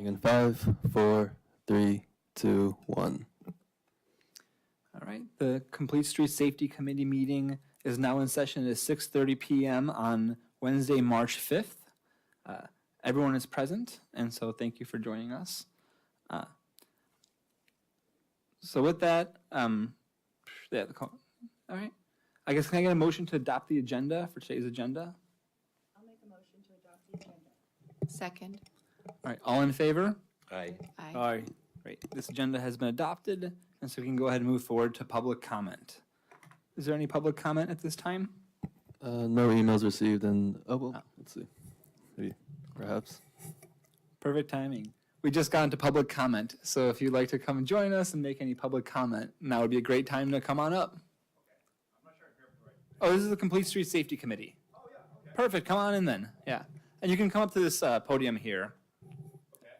In 5, 4, 3, 2, 1. All right, the Complete Street Safety Committee meeting is now in session at 6:30 p.m. on Wednesday, March 5th. Everyone is present, and so thank you for joining us. So with that, all right. I guess can I get a motion to adopt the agenda for today's agenda? I'll make a motion to adopt the agenda. Second. All right, all in favor? Aye. Aye. All right, great. This agenda has been adopted, and so we can go ahead and move forward to public comment. Is there any public comment at this time? No emails received, and let's see. Maybe, perhaps. Perfect timing. We just got into public comment, so if you'd like to come and join us and make any public comment, now would be a great time to come on up. Okay. I'm not sure I'm here for the right. Oh, this is the Complete Street Safety Committee. Oh, yeah, okay. Perfect, come on in then, yeah. And you can come up to this podium here Okay.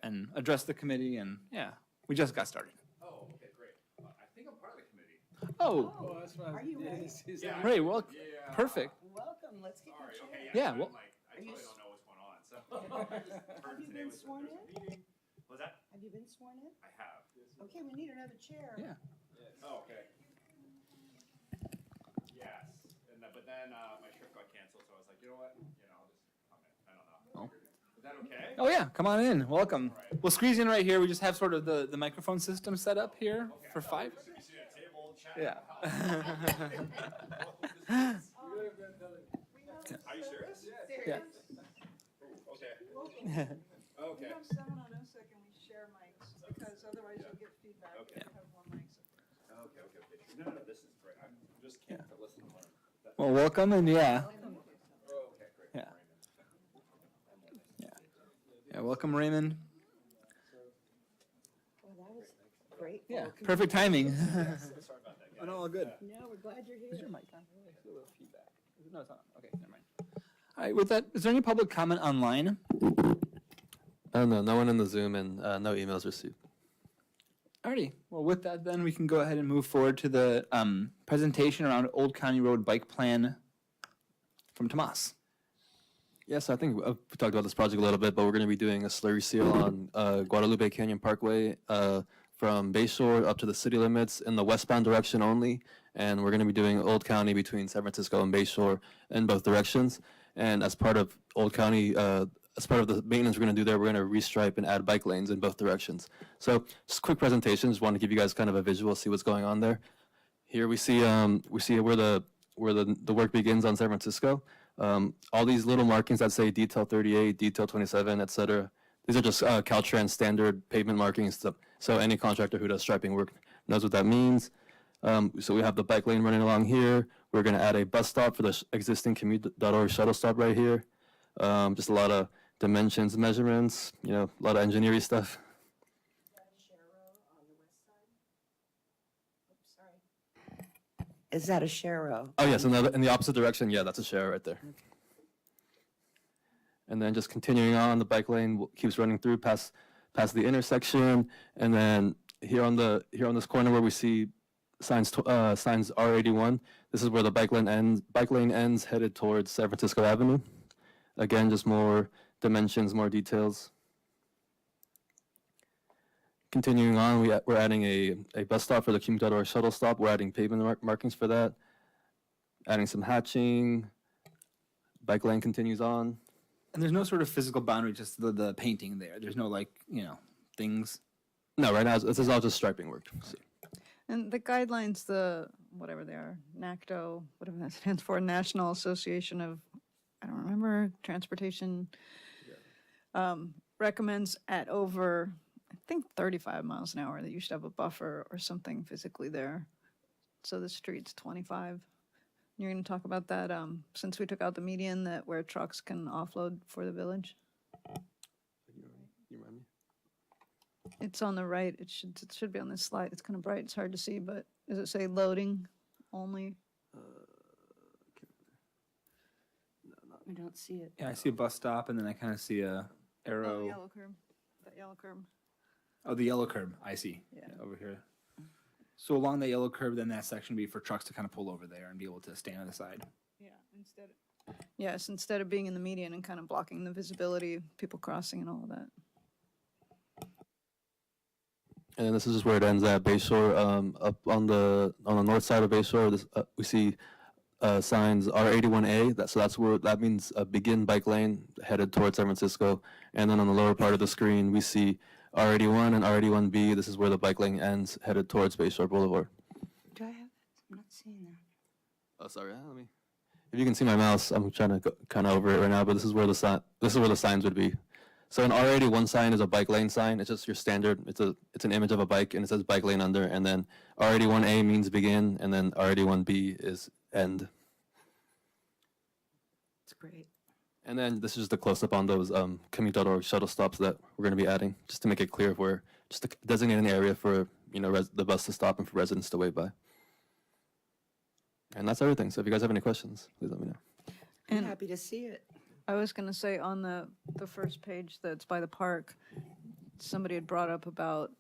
and address the committee, and yeah, we just got started. Oh, okay, great. I think I'm part of the committee. Oh, That's right. Are you ready? Yeah. great, well, Yeah. perfect. Welcome, let's get Sorry, your okay, chair. Yeah, I'm well- like, I Are you totally s- don't know what's going on, so. Have you been sworn in? Was that? Have you been sworn in? I have. Okay, we need another chair. Yeah. Oh, okay. Yes, but then my trip got canceled, so I was like, you know what? I'll just come in. I don't know. Is that okay? Oh yeah, come on in, welcome. All right. We'll squeeze in right here, we just have sort of the microphone system set up here for 5. So we sit at a table, chat. Yeah. Are you serious? Yeah. Okay. We Okay. have 7 on OSEC and we share mics because otherwise you'll get feedback if Okay. you have more mics. Okay. No, this is great. I'm just keen to listen and learn. Well, welcome, and yeah. Oh, okay, great. Yeah. Yeah, welcome Raymond. Well, that was great. Yeah, perfect timing. Sorry about that, guys. Oh, no, all good. No, we're glad you're Is here. your mic on? I feel a little feedback. No, it's not. Okay, never mind. All right, with that, is there any public comment online? No one in the Zoom, and no emails received. Alrighty. Well, with that, then we can go ahead and move forward to the presentation around Old County Road Bike Plan from Tomas. Yes, I think we talked about this project a little bit, but we're going to be doing a slurry seal on Guadalupe Canyon Parkway from Bayshore up to the city limits in the westbound direction only. And we're going to be doing Old County between San Francisco and Bayshore in both directions. And as part of Old County, as part of the maintenance we're going to do there, we're going to restripe and add bike lanes in both directions. So just a quick presentation. Just want to give you guys kind of a visual, see what's going on there. Here we see where the work begins on San Francisco. All these little markings that say detail 38, detail 27, etc. These are just Caltrans standard pavement markings. So any contractor who does striping work knows what that means. So we have the bike lane running along here. We're going to add a bus stop for the existing commute.org shuttle stop right here. Just a lot of dimensions, measurements, a lot of engineering stuff. Is that a Shero? Oh yes, in the opposite direction, yeah, that's a share right there. And then just continuing on, the bike lane keeps running through past the intersection, and then here on this corner where we see signs R81, this is where the bike lane ends headed towards San Francisco Avenue. Again, just more dimensions, more details. Continuing on, we're adding a bus stop for the commute.org shuttle stop. We're adding pavement markings for that. Adding some hatching. Bike lane continues on. And there's no sort of physical boundary, just the painting there. There's no things. No, right now this is all just striping work. So. And the guidelines, whatever they are, NACTO, whatever that stands for, National Association of, I don't remember, Transportation, recommends at over, I think 35 miles an hour that you should have a buffer or something physically there. So the street's 25. You're going to talk about that since we took out the median, that where trucks can offload for the village. You remind me? It's on the right. It should be on this slide. It's kind of bright. It's hard to see, but does it say loading only? I don't see it. Yeah, I see a bus stop, and then I kind of see a Oh, arrow. the yellow curb. That yellow curb. Oh, the yellow curb. I see. Yeah. Over here. So along that yellow curb, then that section would be for trucks to kind of pull over there and be able to stand on the side. Yes, instead of being in the median and kind of blocking the visibility, people crossing and all of that. And then this is just where it ends at Bayshore. Up on the north side of Bayshore, we see signs R81A. That means a begin bike lane headed towards San Francisco. And then on the lower part of the screen, we see R81 and R81B. This is where the bike lane ends, headed towards Bayshore Boulevard. Do I have that? I'm not seeing that. Oh, sorry. Let me. If you can see my mouse, I'm trying to go kind of over it right now. But this is where the signs would be. So an R81 sign is a bike lane sign. It's just your standard. It's an image of a bike, and it says bike lane under. And then R81A means begin, and then R81B is end. It's great. And then this is just a close-up on those commute.org shuttle stops that we're going to be adding, just to make it clear just to designate an area for the bus to stop and for residents to wait by. And that's everything. So if you guys have any questions, please let me know. I'm And happy to see it. I was going to say on the first page that's by the park, somebody had brought up about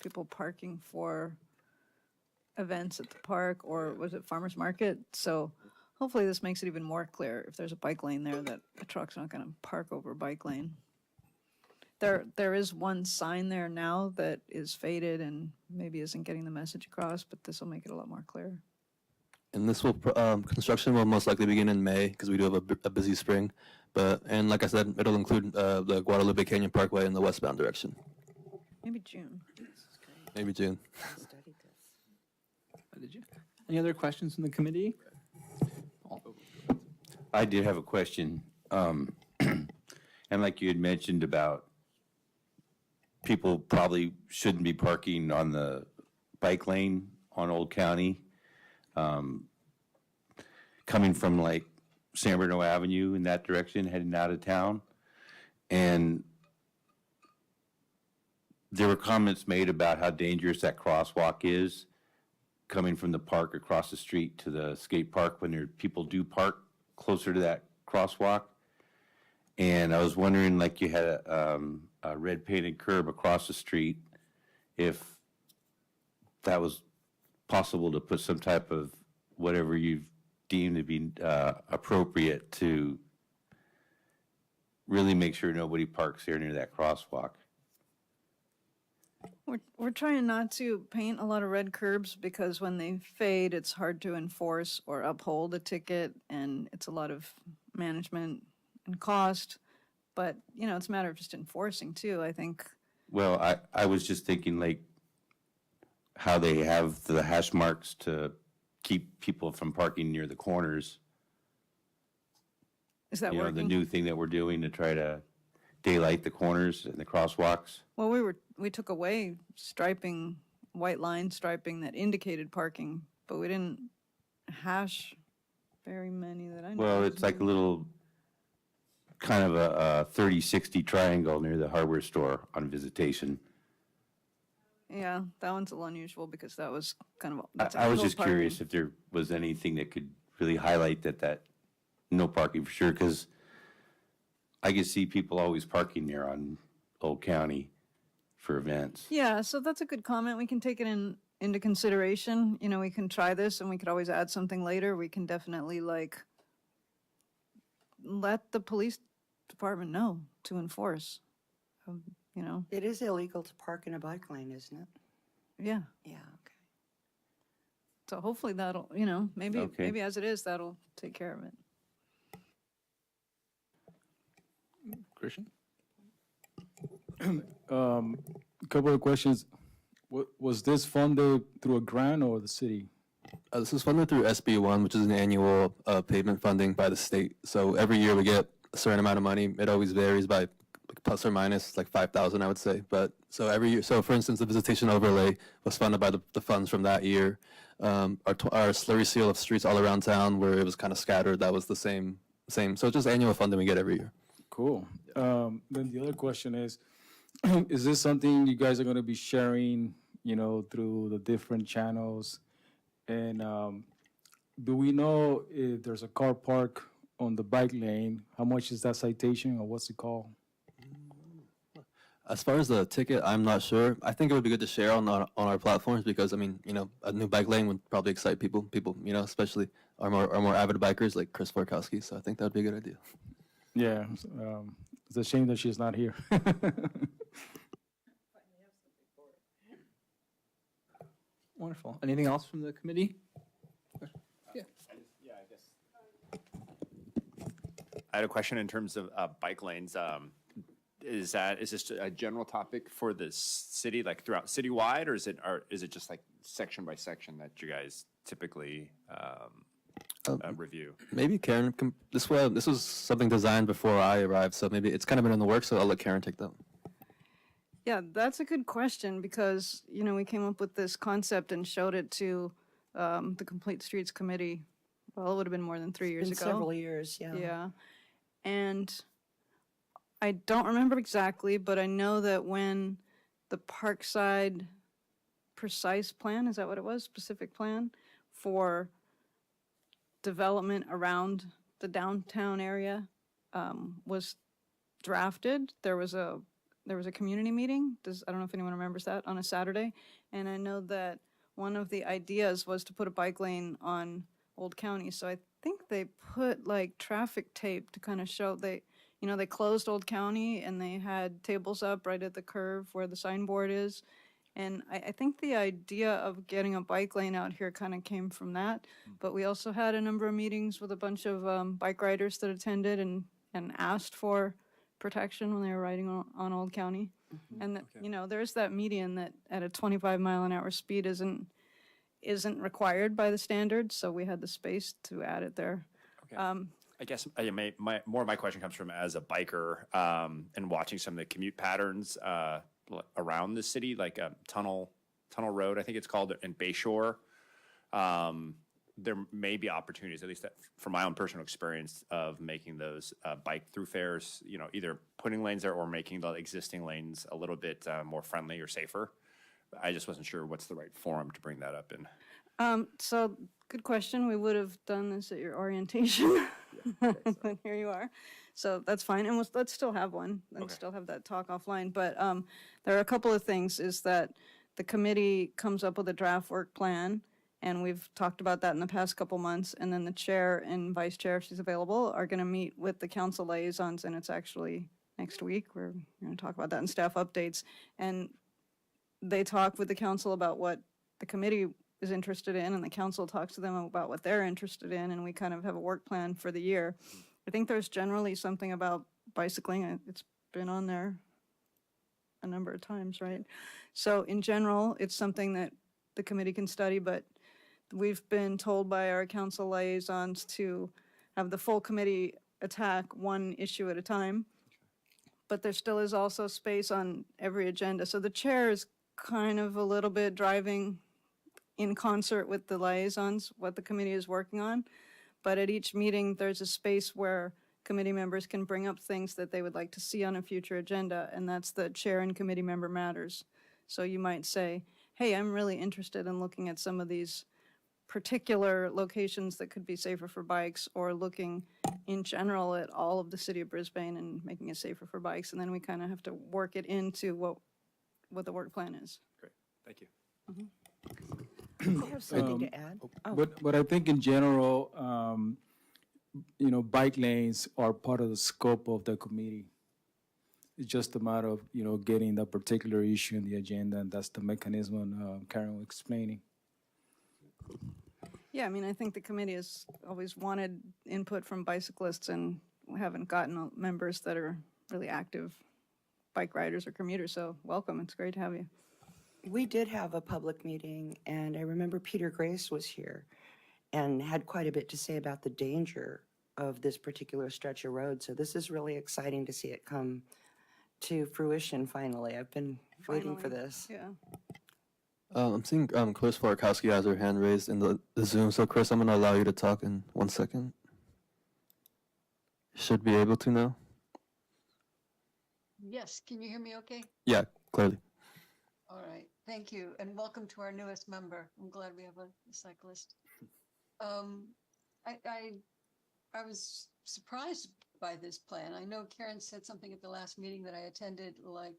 people parking for events at the park, or was it farmer's market? So hopefully this makes it even more clear if there's a bike lane there that a truck's not going to park over a bike lane. There is one sign there now that is faded and maybe isn't getting the message across, but this will make it a lot more clear. And this will construction will most likely begin in May because we do have a busy spring. And like I said, it'll include the Guadalupe Canyon Parkway in the westbound direction. Maybe June. This is great. Maybe June. I studied this. Did you? Any other questions from the committee? I did have a question. And like you had mentioned about people probably shouldn't be parking on the bike lane on Old County, coming from like San Bernardino Avenue in that direction, heading out of town. And there were comments made about how dangerous that crosswalk is coming from the park across the street to the skate park when people do park closer to that crosswalk. And I was wondering, like you had a red painted curb across the street, if that was possible to put some type of whatever you've deemed to be appropriate to really make sure nobody parks there near that crosswalk. We're trying not to paint a lot of red curbs because when they fade, it's hard to enforce or uphold a ticket, and it's a lot of management and cost. But, it's a matter of just enforcing too, I think. Well, I was just thinking like how they have the hash marks to keep people from parking near the corners. Is that The working? new thing that we're doing to try to daylight the corners and the crosswalks. Well, we took away striping, white line striping that indicated parking, but we didn't hash very many that I know. Well, it's like a little kind of a 30-60 triangle near the hardware store on Visitation. Yeah, that one's a little unusual because that was kind of. that's I was angled just curious parking. if there was anything that could really highlight that no parking for sure, because I could see people always parking there on Old County for events. Yeah, so that's a good comment. We can take it into consideration. We can try this and we could always add something later. We can definitely let the police department know to enforce. It is illegal to park in a bike lane, isn't it? Yeah. Yeah, okay. So hopefully that'll, maybe Okay. maybe as it is, that'll take care of it. Christian? Couple of questions. Was this funded through a grant or the city? This is funded through SB1, which is an annual pavement funding by the state. So every year we get a certain amount of money. It always varies by plus or minus like 5,000, I would say. But so every year, so for instance, the visitation overlay was funded by the funds from that year. Our slurry seal of streets all around town where it was kind of scattered, that was the same. So it's just annual funding we get every year. Cool. Then the other question is this something you guys are going to be sharing, through the different channels? And do we know if there's a car park on the bike lane? How much is that citation, or what's it called? As far as the ticket, I'm not sure. I think it would be good to share on our platforms because a new bike lane would probably excite people, especially our more avid bikers like Chris Florkowski. So I think that would be a good idea. Yeah. It's a shame that she's not here. Wonderful. Anything else from the committee? I had a question in terms of bike lanes. Is this a general topic for the city, like throughout citywide, or is it just like section by section that you guys typically review? Maybe Karen, this was something designed before I arrived, so maybe it's kind of been in the works, so I'll let Karen take that. Yeah, that's a good question because, we came up with this concept and showed it to the Complete Streets Committee. Well, it would have been more than 3 years In ago. several years, yeah. Yeah. And I don't remember exactly, but I know that when the Parkside precise plan, is that what it was? Specific plan for development around the downtown area was drafted, there was a community meeting. I don't know if anyone remembers that, on a Saturday. And I know that one of the ideas was to put a bike lane on Old County. So I think they put like traffic tape to kind of show they closed Old County and they had tables up right at the curve where the signboard is. And I think the idea of getting a bike lane out here kind of came from that. But we also had a number of meetings with a bunch of bike riders that attended and asked for protection when they were riding on Old County. And there's that median that at a 25-mile-an-hour speed isn't required by the standards, so we had the space to add it there. Okay. I guess more of my question comes from as a biker and watching some of the commute patterns around the city, like Tunnel Road, I think it's called, in Bayshore. There may be opportunities, at least from my own personal experience, of making those bike thoroughfares, either putting lanes there or making the existing lanes a little bit more friendly or safer. I just wasn't sure what's the right forum to bring that up in. So, good question. We would have done this at your orientation. But here you are. So that's fine. And let's still have one and still have that talk offline. But there are a couple of things, is that the committee comes up with a draft work plan, and we've talked about that in the past couple months. And then the chair and vice chair, if she's available, are going to meet with the council liaisons, and it's actually next week. We're going to talk about that in staff updates. And they talk with the council about what the committee is interested in, and the council talks to them about what they're interested in, and we kind of have a work plan for the year. I think there's generally something about bicycling. It's been on there a number of times, right? So in general, it's something that the committee can study, but we've been told by our council liaisons to have the full committee attack one issue at a time. But there still is also space on every agenda. So the chair is kind of a little bit driving in concert with the liaisons what the committee is working on. But at each meeting, there's a space where committee members can bring up things that they would like to see on a future agenda, and that's the chair and committee member matters. So you might say, hey, I'm really interested in looking at some of these particular locations that could be safer for bikes, or looking in general at all of the city of Brisbane and making it safer for bikes. And then we kind of have to work it into what the work plan is. Great, thank you. I have something to add. But I think in general, bike lanes are part of the scope of the committee. It's just a matter of, getting that particular issue in the agenda, and that's the mechanism Karen was explaining. Yeah, I think the committee has always wanted input from bicyclists, and we haven't gotten members that are really active bike riders or commuters, so welcome. It's great to have you. We did have a public meeting, and I remember Peter Grace was here and had quite a bit to say about the danger of this particular stretch of road. So this is really exciting to see it come to fruition finally. I've been waiting for this. Yeah. I'm seeing Chris Forkowski has her hand raised in the Zoom. So Chris, I'm going to allow you to talk in 1 second. Should be able to now. Yes, can you hear me okay? Yeah, clearly. All right, thank you, and welcome to our newest member. I'm glad we have a cyclist. I was surprised by this plan. I know Karen said something at the last meeting that I attended, like,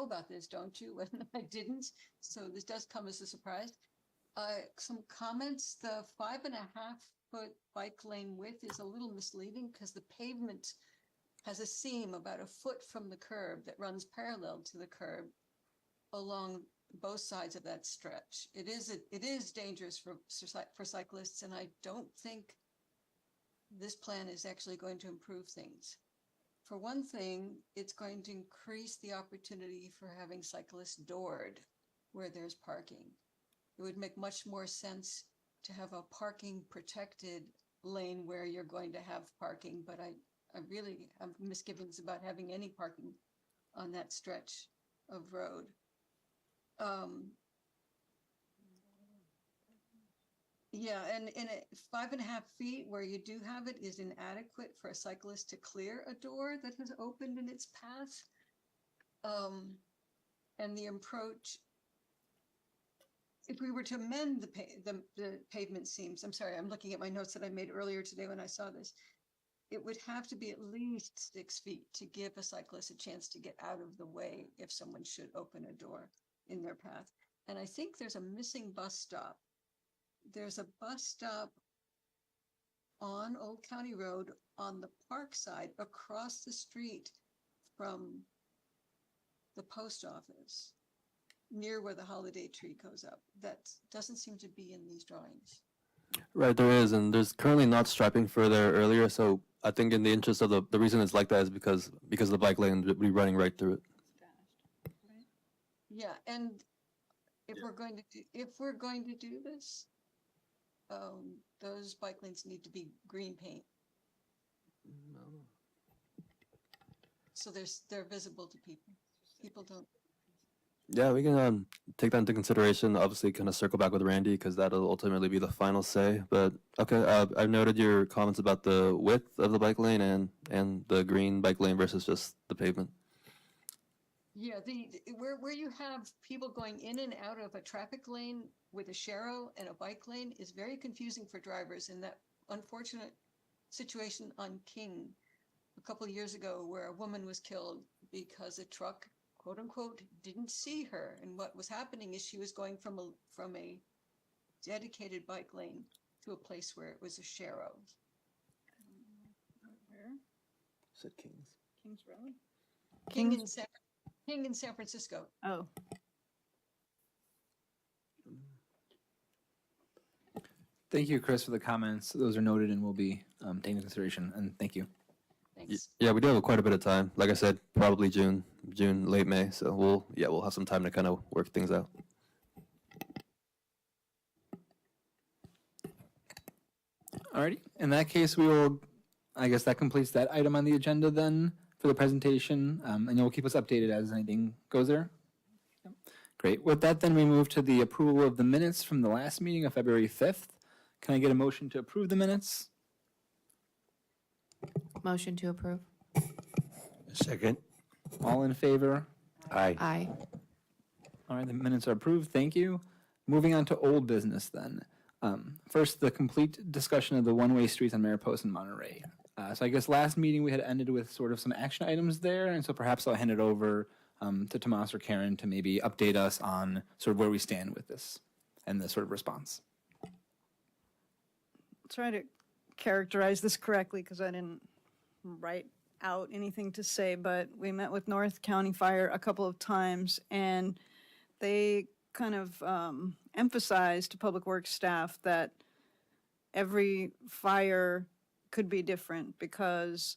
about this, don't you? And I didn't, so this does come as a surprise. Some comments, the 5.5-foot bike lane width is a little misleading because the pavement has a seam about a foot from the curb that runs parallel to the curb along both sides of that stretch. It is dangerous for cyclists, and I don't think this plan is actually going to improve things. For one thing, it's going to increase the opportunity for having cyclists doored where there's parking. It would make much more sense to have a parking protected lane where you're going to have parking, but I really have misgivings about having any parking on that stretch of road. Yeah, and 5.5 feet where you do have it is inadequate for a cyclist to clear a door that has opened in its path. And the approach, if we were to amend the pavement seams, I'm sorry, I'm looking at my notes that I made earlier today when I saw this. It would have to be at least 6 feet to give a cyclist a chance to get out of the way if someone should open a door in their path. And I think there's a missing bus stop. There's a bus stop on Old County Road on the park side across the street from the post office, near where the holiday tree goes up. That doesn't seem to be in these drawings. Right, there is, and there's currently not striping for there earlier, so I think in the interest of the reason it's like that is because the bike lane would be running right through it. Yeah, and if we're going to do this, those bike lanes need to be green paint. So they're visible to people. People don't. Yeah, we can take that into consideration. Obviously, kind of circle back with Randy because that'll ultimately be the final say. But okay, I've noted your comments about the width of the bike lane and the green bike lane versus just the pavement. Yeah, where you have people going in and out of a traffic lane with a sharrow and a bike lane is very confusing for drivers. And that unfortunate situation on King a couple of years ago where a woman was killed because a truck, quote unquote, didn't see her. And what was happening is she was going from a dedicated bike lane to a place where it was a sharrow. Where? Said Kings. Kings Road? King in San Francisco. Oh, Thank you, Chris, for the comments. Those are noted and will be taken into consideration, and thank you. Thanks. Yeah, we do have quite a bit of time. Like I said, probably June, late May. So we'll have some time to kind of work things out. Alrighty, in that case, I guess that completes that item on the agenda then for the presentation, and you'll keep us updated as anything goes there. Yep. Great. With that, then we move to the approval of the minutes from the last meeting of February 5th. Can I get a motion to approve the minutes? Motion to approve. Second. All in favor? Aye. Aye. All right, the minutes are approved. Thank you. Moving on to old business then. First, the complete discussion of the one-way streets on Mariposa and Monterey. So I guess last meeting we had ended with sort of some action items there, and so perhaps I'll hand it over to Tomas or Karen to maybe update us on sort of where we stand with this and the sort of response. try to characterize this correctly because I didn't write out anything to say, but we met with North County Fire a couple of times, and they kind of emphasized to Public Works staff that every fire could be different because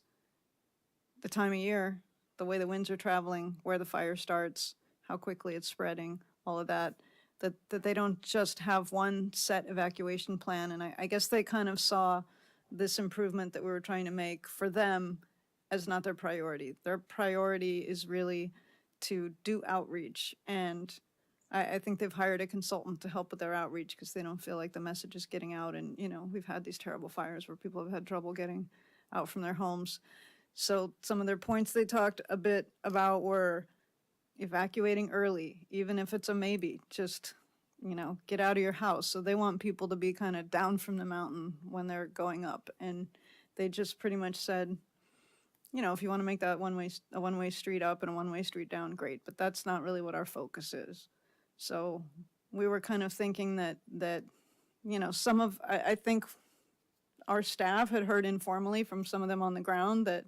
the time of year, the way the winds are traveling, where the fire starts, how quickly it's spreading, all of that, that they don't just have one set evacuation plan. And I guess they kind of saw this improvement that we were trying to make for them as not their priority. Their priority is really to do outreach. And I think they've hired a consultant to help with their outreach because they don't feel like the message is getting out. And, you know, we've had these terrible fires where people have had trouble getting out from their homes. So some of their points they talked a bit about were evacuating early, even if it's a maybe, just, you know, get out of your house. So they want people to be kind of down from the mountain when they're going up. And they just pretty much said, you know, if you want to make that a one-way street up and a one-way street down, great. But that's not really what our focus is. So we were kind of thinking that you know, I think our staff had heard informally from some of them on the ground that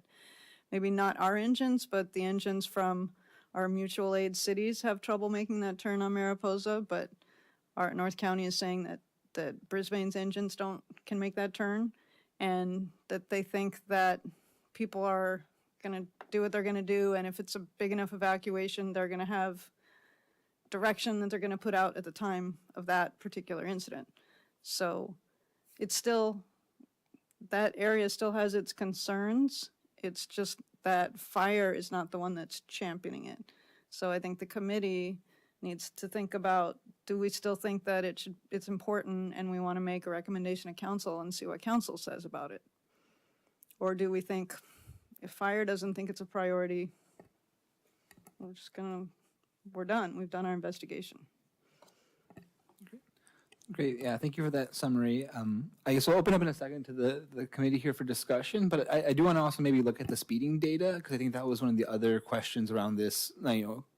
maybe not our engines, but the engines from our mutual aid cities have trouble making that turn on Mariposa, but our North County is saying that Brisbane's engines can make that turn, and that they think that people are gonna do what they're gonna do, and if it's a big enough evacuation, they're gonna have direction that they're gonna put out at the time of that particular incident. So it's still, that area still has its concerns. It's just that fire is not the one that's championing it. So I think the committee needs to think about, do we still think that it's important and we want to make a recommendation to council and see what council says about it? Or do we think if fire doesn't think it's a priority, we're done. We've done our investigation. Great, yeah, thank you for that summary. I guess we'll open up in a second to the committee here for discussion, but I do want to also maybe look at the speeding data, because I think that was one of the other questions around this,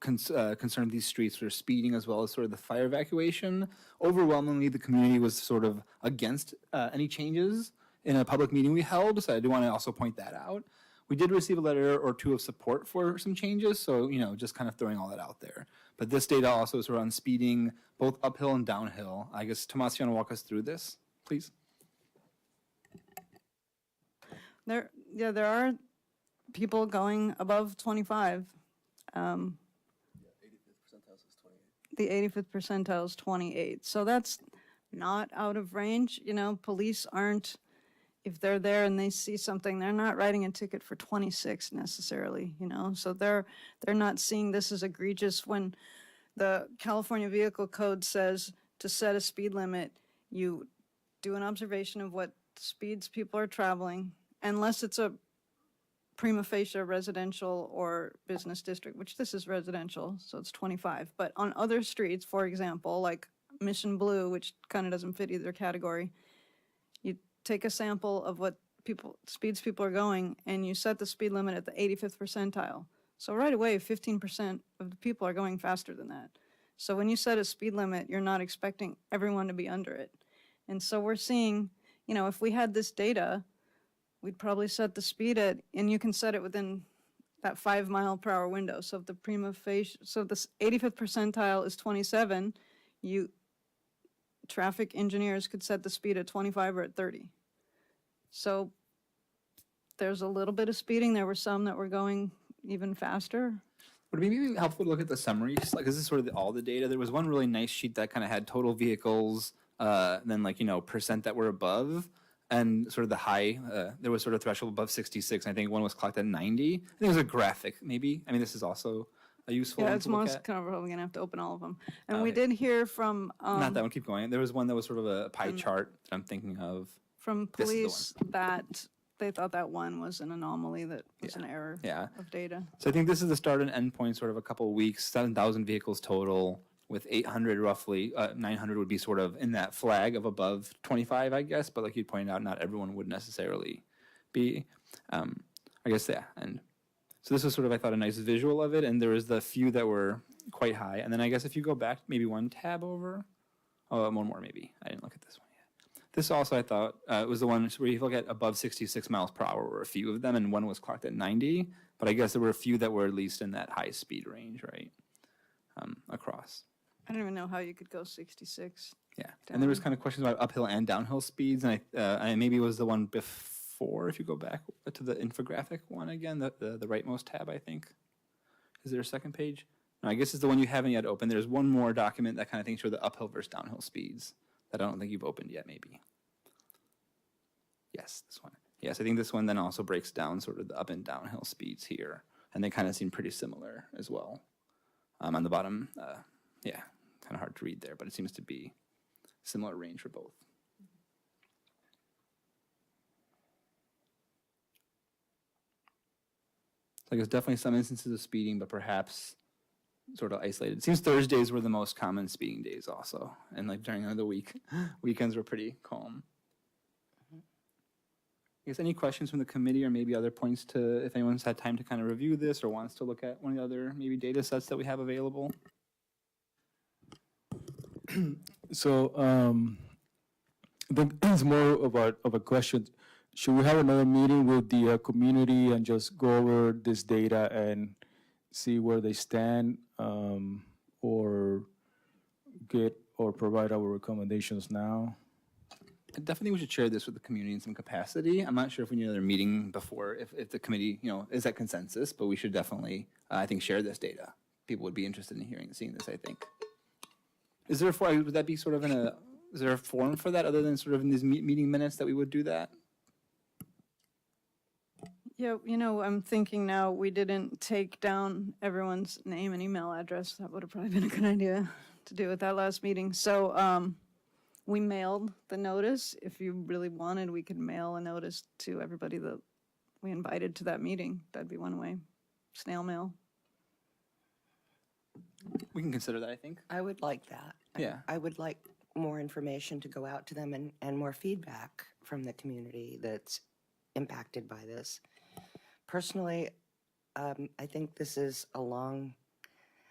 concern of these streets for speeding as well as sort of the fire evacuation. Overwhelmingly, the community was sort of against any changes in a public meeting we held, so I do want to also point that out. We did receive a letter or two of support for some changes, so, just kind of throwing all that out there. But this data also is around speeding, both uphill and downhill. I guess, Tomas, you want to walk us through this, please? There are people going above 25. The 85th percentile is 28. So that's not out of range. Police aren't, if they're there and they see something, they're not writing a ticket for 26 necessarily, So they're not seeing this as egregious. When the California Vehicle Code says to set a speed limit, you do an observation of what speeds people are traveling, unless it's a prima facie residential or business district, which this is residential, so it's 25. But on other streets, for example, like Mission Blue, which kind of doesn't fit either category, you take a sample of what speeds people are going, and you set the speed limit at the 85th percentile. So right away, 15% of the people are going faster than that. So when you set a speed limit, you're not expecting everyone to be under it. And so we're seeing, if we had this data, we'd probably set the speed at, and you can set it within that 5 mile per hour window. So if the prima facie, so this 85th percentile is 27, traffic engineers could set the speed at 25 or at 30. So there's a little bit of speeding. There were some that were going even faster. Would it be helpful to look at the summaries? Like, this is sort of all the data. There was one really nice sheet that kind of had total vehicles, then percent that were above, and sort of the high, there was sort of threshold above 66. And I think one was clocked at 90. I think it was a graphic, maybe. I mean, this is also a useful one It's to look most at. kind of probably gonna have to open all of them. And Oh, we yeah. did hear from Not that one, keep going. There was one that was sort of a pie chart that I'm thinking of. from This is the police that they thought that one was an anomaly, that was an error Yeah. of data. So I think this is the start and end point, sort of a couple of weeks, 7,000 vehicles total, with 800 roughly, 900 would be sort of in that flag of above 25, I guess. But like you pointed out, not everyone would necessarily be. I guess, yeah. And so this was sort of, I thought, a nice visual of it. And there was the few that were quite high. And then I guess if you go back maybe one tab over, one more maybe. I didn't look at this one yet. This also, I thought, was the one where you look at above 66 miles per hour were a few of them, and one was clocked at 90. But I guess there were a few that were at least in that high speed range, right, across. I don't even know how you could go 66. Yeah, and there was down. kind of questions about uphill and downhill speeds, and I maybe it was the one before, if you go back to the infographic one again, the rightmost tab, I think. Is there a second page? No, I guess it's the one you haven't yet opened. There's one more document that kind of thinks for the uphill versus downhill speeds that I don't think you've opened yet, maybe. Yes, this one. Yes, I think this one then also breaks down sort of the up and downhill speeds here, and they kind of seem pretty similar as well. On the bottom, yeah, kind of hard to read there, but it seems to be similar range for both. So I guess definitely some instances of speeding, but perhaps sort of isolated. It seems Thursdays were the most common speeding days also, and like during the week, weekends were pretty calm. I guess any questions from the committee or maybe other points to, if anyone's had time to kind of review this or wants to look at one of the other maybe data sets that we have available? So I think it's more of a question. Should we have another meeting with the community and just go over this data and see where they stand, or get or provide our recommendations now? I definitely we should share this with the community in some capacity. I'm not sure if we need another meeting before, if the committee, is that consensus, but we should definitely, I think, share this data. People would be interested in seeing this, I think. Is there would that be sort of is there a forum for that other than sort of in these meeting minutes that we would do that? Yeah, I'm thinking now, we didn't take down everyone's name and email address. That would have probably been a good idea to do at that last meeting. So we mailed the notice. If you really wanted, we could mail a notice to everybody that we invited to that meeting. That'd be one way. Snail mail. We can consider that, I think. I would like that. Yeah. I would like more information to go out to them and more feedback from the community that's impacted by this. Personally, I think this is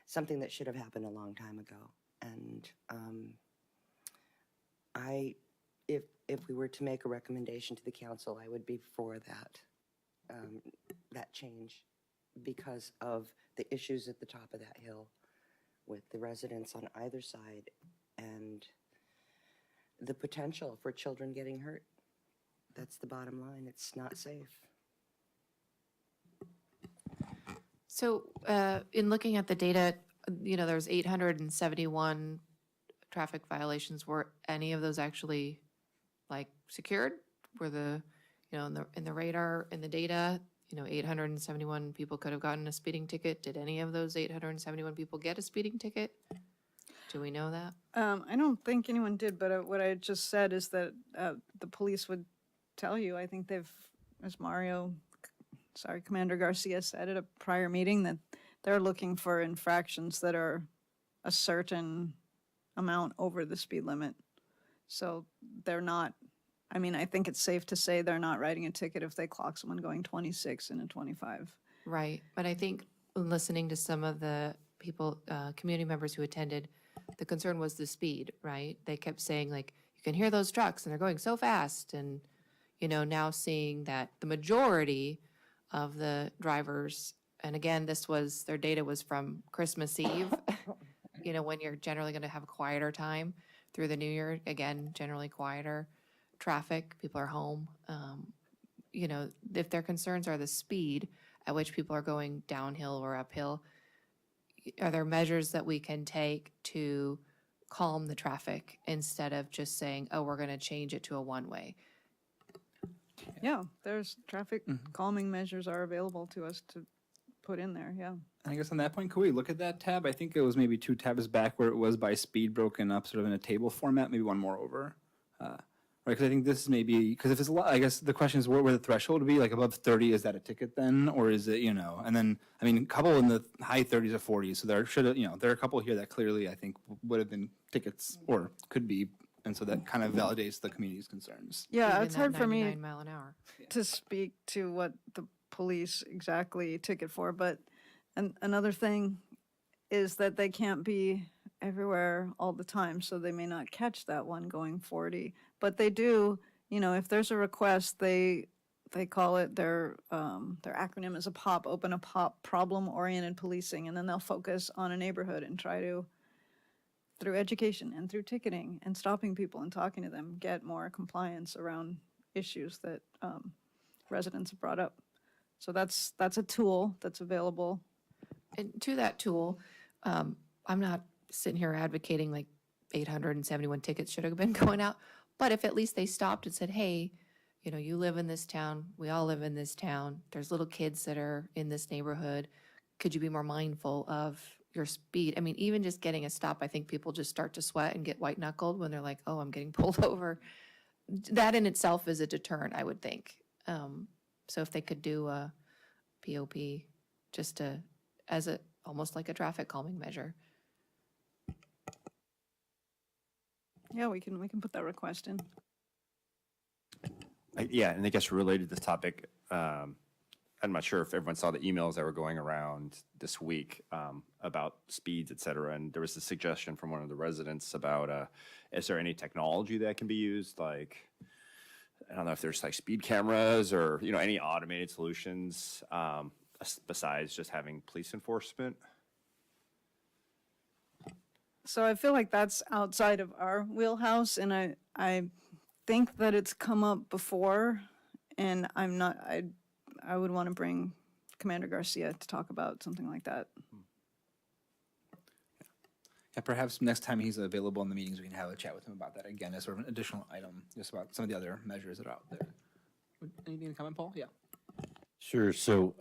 something that should have happened a long time ago. And if we were to make a recommendation to the council, I would be for that change because of the issues at the top of that hill with the residents on either side and the potential for children getting hurt. That's the bottom line. It's not safe. So in looking at the data, there's 871 traffic violations. Were any of those actually secured? Were in the radar, in the data, 871 people could have gotten a speeding ticket. Did any of those 871 people get a speeding ticket? Do we know that? I don't think anyone did, but what I just said is that the police would tell you, I think as Commander Garcia said at a prior meeting, that they're looking for infractions that are a certain amount over the speed limit. So they're not, I think it's safe to say they're not writing a ticket if they clock someone going 26 in a 25. Right. But I think listening to some of the people, community members who attended, the concern was the speed, right? They kept saying, you can hear those trucks and they're going so fast. And, now seeing that the majority of the drivers, and again, their data was from Christmas Eve, when you're generally going to have a quieter time through the new year, again, generally quieter traffic, people are home. If their concerns are the speed at which people are going downhill or uphill, are there measures that we can take to calm the traffic instead of just saying, oh, we're going to change it to a one-way? Yeah, there's traffic calming measures are available to us to put in there, yeah. And I guess on that point, could we look at that tab? I think it was maybe 2 tabs back where it was by speed broken up sort of in a table format, maybe one more over. Right, because I think this is maybe, because if it's a lot, I guess the question is where the threshold would be, above 30, is that a ticket then? Or is it, and then, a couple in the high 30s or 40s, so there should have, there are a couple here that clearly I think would have been tickets or could be, and so that kind of validates the community's concerns. Yeah, Even it's that hard for me 99 mile an hour. to speak to what the police exactly ticket for, but another thing is that they can't be everywhere all the time, so they may not catch that one going 40. But they do, if there's a request, they call it their acronym is a POP, Open a POP, problem-oriented policing, and then they'll focus on a neighborhood and try to, through education and through ticketing and stopping people and talking to them, get more compliance around issues that residents have brought up. So that's a tool that's available. And to that tool, I'm not sitting here advocating 871 tickets should have been going out, but if at least they stopped and said, hey, you live in this town, we all live in this town, there's little kids that are in this neighborhood, could you be more mindful of your speed? Even just getting a stop, I think people just start to sweat and get white knuckled when they're like, oh, I'm getting pulled over. That in itself is a deterrent, I would think. So if they could do a POP just almost like a traffic calming measure. Yeah, we can put that request in. Yeah, and I guess related to this topic, I'm not sure if everyone saw the emails that were going around this week about speeds, et cetera, and there was a suggestion from one of the residents about, is there any technology that can be used, I don't know if there's speed cameras or, any automated solutions. besides just having police enforcement? So I feel like that's outside of our wheelhouse, and I think that it's come up before, and I would want to bring Commander Garcia to talk about something like that. Yeah, perhaps next time he's available in the meetings, we can have a chat with him about that again as sort of an additional item, just about some of the other measures that are out there. Anything to comment, Paul? Yeah. Sure. So,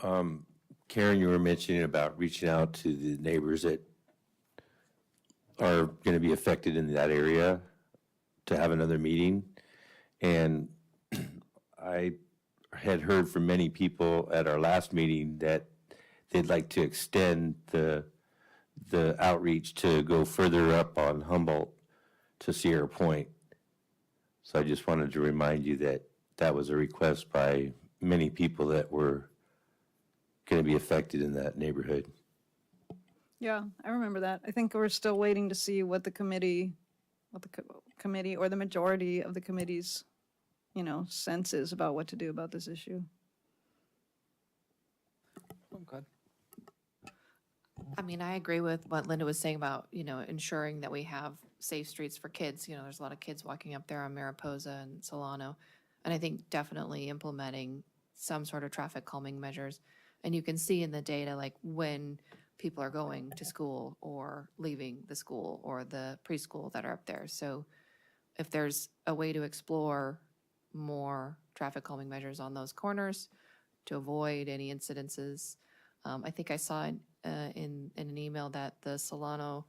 Karen, you were mentioning about reaching out to the neighbors that are going to be affected in that area to have another meeting. And I had heard from many people at our last meeting that they'd like to extend the outreach to go further up on Humboldt to Sierra Point. So I just wanted to remind you that that was a request by many people that were going to be affected in that neighborhood. Yeah, I remember that. I think we're still waiting to see what the committee or the majority of the committee's, sense is about what to do about this issue. Oh, God. I mean, I agree with what Linda was saying about, ensuring that we have safe streets for kids. There's a lot of kids walking up there on Mariposa and Solano. And I think definitely implementing some sort of traffic calming measures. And you can see in the data, like when people are going to school or leaving the school or the preschool that are up there. So if there's a way to explore more traffic calming measures on those corners to avoid any incidences. I think I saw in an email that the Solano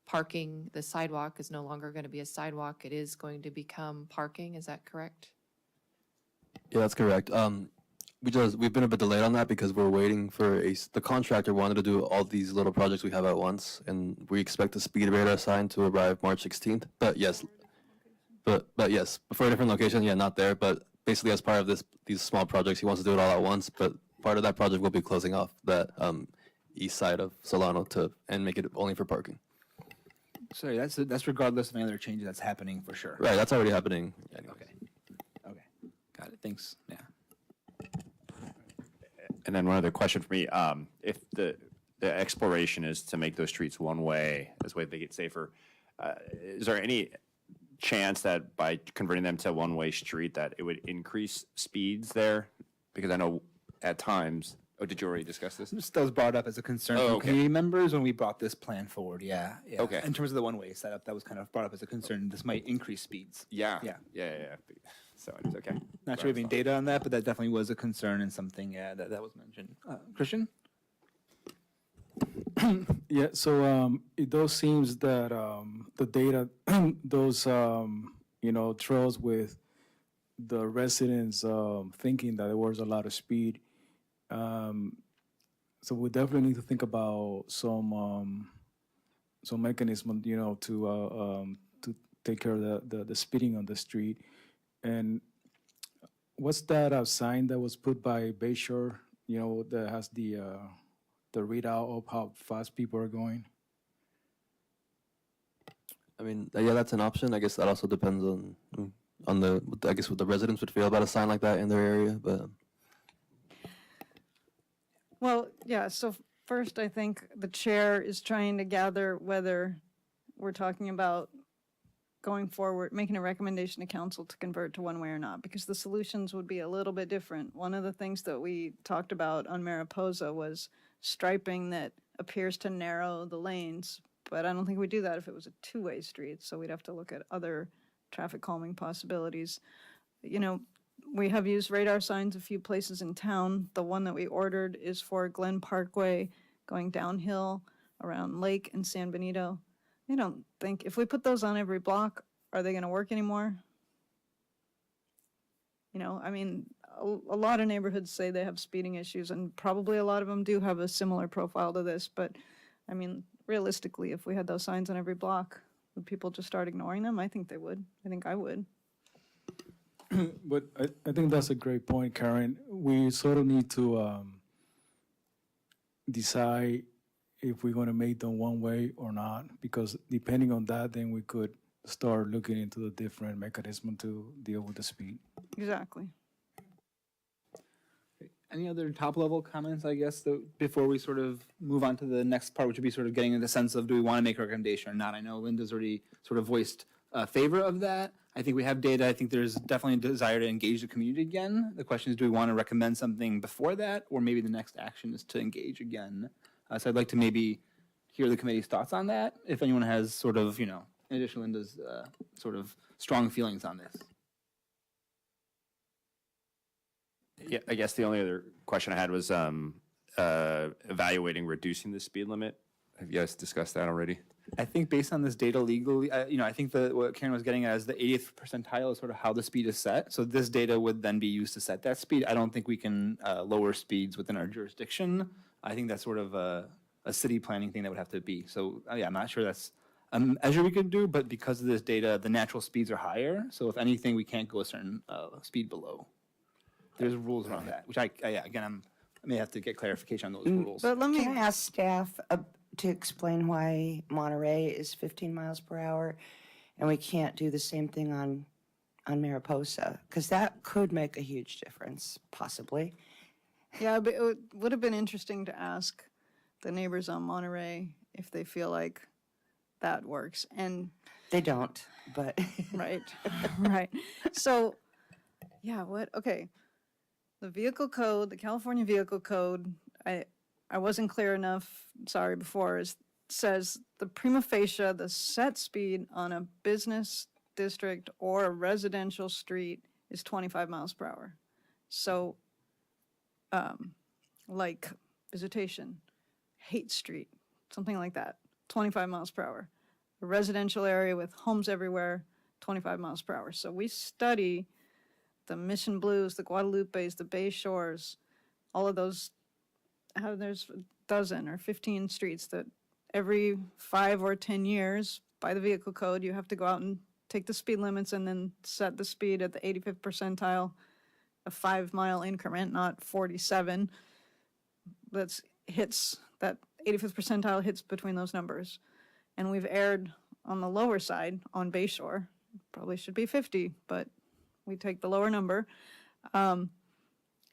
parking, the sidewalk is no longer going to be a sidewalk. It is going to become parking. Is that correct? Yeah, that's correct. We've been a bit delayed on that because we're waiting for the contractor wanted to do all these little projects we have at once, and we expect the speed radar sign to arrive March 16th. But yes, but yes, for a different location, yeah, not there. But basically, as part of these small projects, he wants to do it all at once. But part of that project will be closing off that east side of Solano and make it only for parking. Sorry, that's regardless of any other changes that's happening for sure. Right, that's already happening. Anyways. Okay. Got it. Thanks. Yeah. And then one other question for me, if the exploration is to make those streets one way, this way they get safer, is there any chance that by converting them to one-way street that it would increase speeds there? Because I know at times, did you already discuss this? That was brought up as a concern Oh, from okay. community members when we brought this plan forward. Yeah. Okay. In terms of the one-way setup, that was kind of brought up as a concern. This might increase speeds. Yeah. Yeah. So it's okay. Not sure we have any data on that, but that definitely was a concern and something that was mentioned. Christian? Yeah, so it does seems that the data, those trails with the residents thinking that there was a lot of speed. So we definitely need to think about some mechanism, to take care of the speeding on the street. And what's that sign that was put by Bayshore? That has the readout of how fast people are going. I mean, yeah, that's an option. I guess that also depends on what the residents would feel about a sign like that in their area. But Well, yeah, so first, I think the chair is trying to gather whether we're talking about going forward, making a recommendation to council to convert to one way or not, because the solutions would be a little bit different. One of the things that we talked about on Mariposa was striping that appears to narrow the lanes, but I don't think we'd do that if it was a two-way street, so we'd have to look at other traffic calming possibilities. We have used radar signs a few places in town. The one that we ordered is for Glen Parkway going downhill around Lake and San Benito. I don't think, if we put those on every block, are they gonna work anymore? A lot of neighborhoods say they have speeding issues, and probably a lot of them do have a similar profile to this, but, realistically, if we had those signs on every block, would people just start ignoring them? I think they would. I think I would. But I think that's a great point, Karen. We sort of need to decide if we're going to make them one way or not, because depending on that, then we could start looking into the different mechanism to deal with the speed. Exactly. Any other top-level comments, I guess, before we sort of move on to the next part, which would be sort of getting into the sense of, do we want to make a recommendation or not? I know Linda's already sort of voiced favor of that. I think we have data. I think there's definitely a desire to engage the community again. The question is, do we want to recommend something before that, or maybe the next action is to engage again? So I'd like to maybe hear the committee's thoughts on that, if anyone has sort of, in addition to Linda's sort of strong feelings on this. Yeah, I guess the only other question I had was evaluating reducing the speed limit. Have you guys discussed that already? I think based on this data legally, I think that what Karen was getting at is the 80th percentile is sort of how the speed is set. So this data would then be used to set that speed. I don't think we can lower speeds within our jurisdiction. I think that's sort of a city planning thing that would have to be. So yeah, I'm not sure that's a measure we could do, but because of this data, the natural speeds are higher. So if anything, we can't go a certain speed below. There's rules around that, which I may have to get clarification on those rules. But let me, Can I ask staff to explain why Monterey is 15 miles per hour and we can't do the same thing on Mariposa? Because that could make a huge difference, possibly. yeah, but it would have been interesting to ask the neighbors on Monterey if they feel like that works. And They don't, but. right, right. So, yeah, okay. The vehicle code, the California Vehicle Code, I wasn't clear enough, sorry, before, says the prima facie, the set speed on a business district or a residential street is 25 miles per hour. So, like Visitation, Haight Street, something like that, 25 miles per hour. A residential area with homes everywhere, 25 miles per hour. So we study the Mission Blues, the Guadalupes, the Bay Shores, all of those, how there's a dozen or 15 streets that every 5 or 10 years, by the vehicle code, you have to go out and take the speed limits and then set the speed at the 85th percentile, a 5-mile increment, not 47. That 85th percentile hits between those numbers. And we've erred on the lower side on Bayshore. Probably should be 50, but we take the lower number. And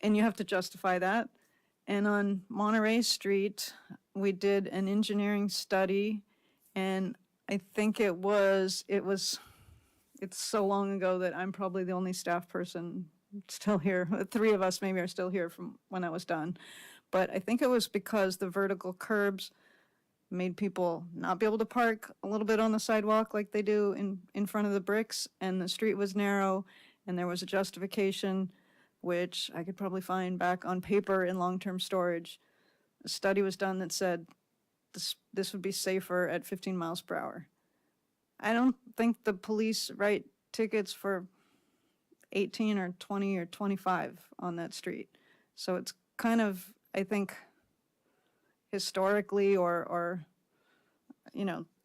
you have to justify that. And on Monterey Street, we did an engineering study, and I think it's so long ago that I'm probably the only staff person still here. 3 of us maybe are still here from when I was done. But I think it was because the vertical curbs made people not be able to park a little bit on the sidewalk like they do in front of the bricks, and the street was narrow, and there was a justification, which I could probably find back on paper in long-term storage. A study was done that said this would be safer at 15 miles per hour. I don't think the police write tickets for 18 or 20 or 25 on that street. So it's kind of, I think, historically or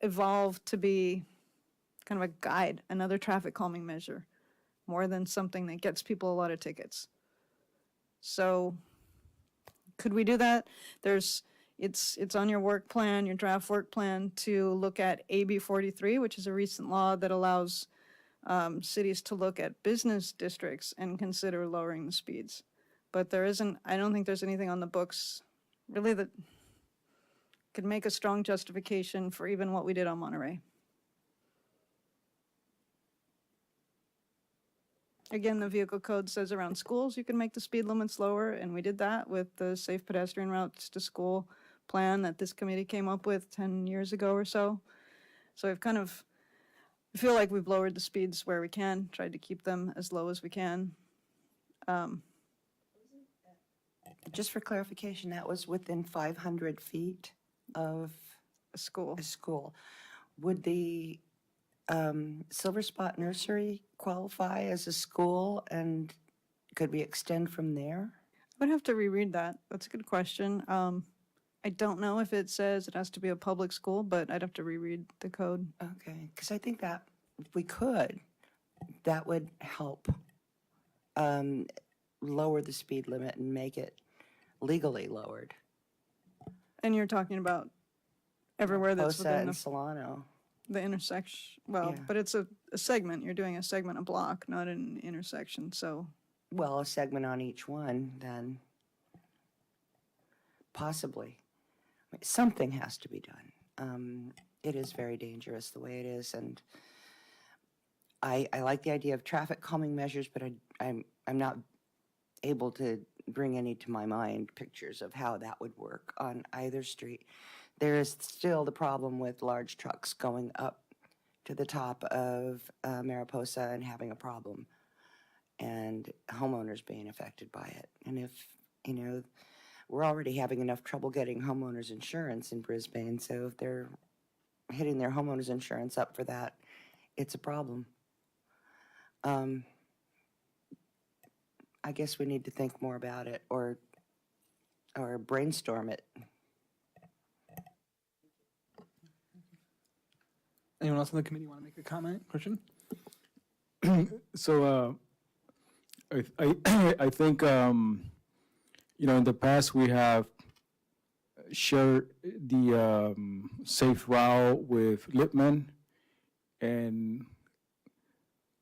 evolved to be kind of a guide, another traffic calming measure, more than something that gets people a lot of tickets. So could we do that? It's on your work plan, your draft work plan, to look at AB 43, which is a recent law that allows cities to look at business districts and consider lowering the speeds. But I don't think there's anything on the books really that could make a strong justification for even what we did on Monterey. Again, the vehicle code says around schools you can make the speed limits lower, and we did that with the Safe Pedestrian Routes to School plan that this committee came up with 10 years ago or so. So I feel like we've lowered the speeds where we can, tried to keep them as low as we can. Just for clarification, that was within 500 feet of A school. a school. Would the Silver Spot Nursery qualify as a school, and could we extend from there? I would have to reread that. That's a good question. I don't know if it says it has to be a public school, but I'd have to reread the code. Okay, because I think that if we could, that would help lower the speed limit and make it legally lowered. And you're talking about everywhere that's Posa within and Solano. the intersection. Well, Yeah. but it's a segment. You're doing a segment, a block, not an intersection. So Well, a segment on each one, then. possibly. I mean, something has to be done. It is very dangerous the way it is, and I like the idea of traffic calming measures, but I'm not able to bring any to my mind pictures of how that would work on either street. There is still the problem with large trucks going up to the top of Mariposa and having a problem, and homeowners being affected by it. And if, you know, we're already having enough trouble getting homeowners insurance in Brisbane, so if they're hitting their homeowners insurance up for that, it's a problem. I guess we need to think more about it or brainstorm it. Anyone else on the committee want to make a comment? Christian? So I think you know, in the past we have shared the safe route with Lippman, and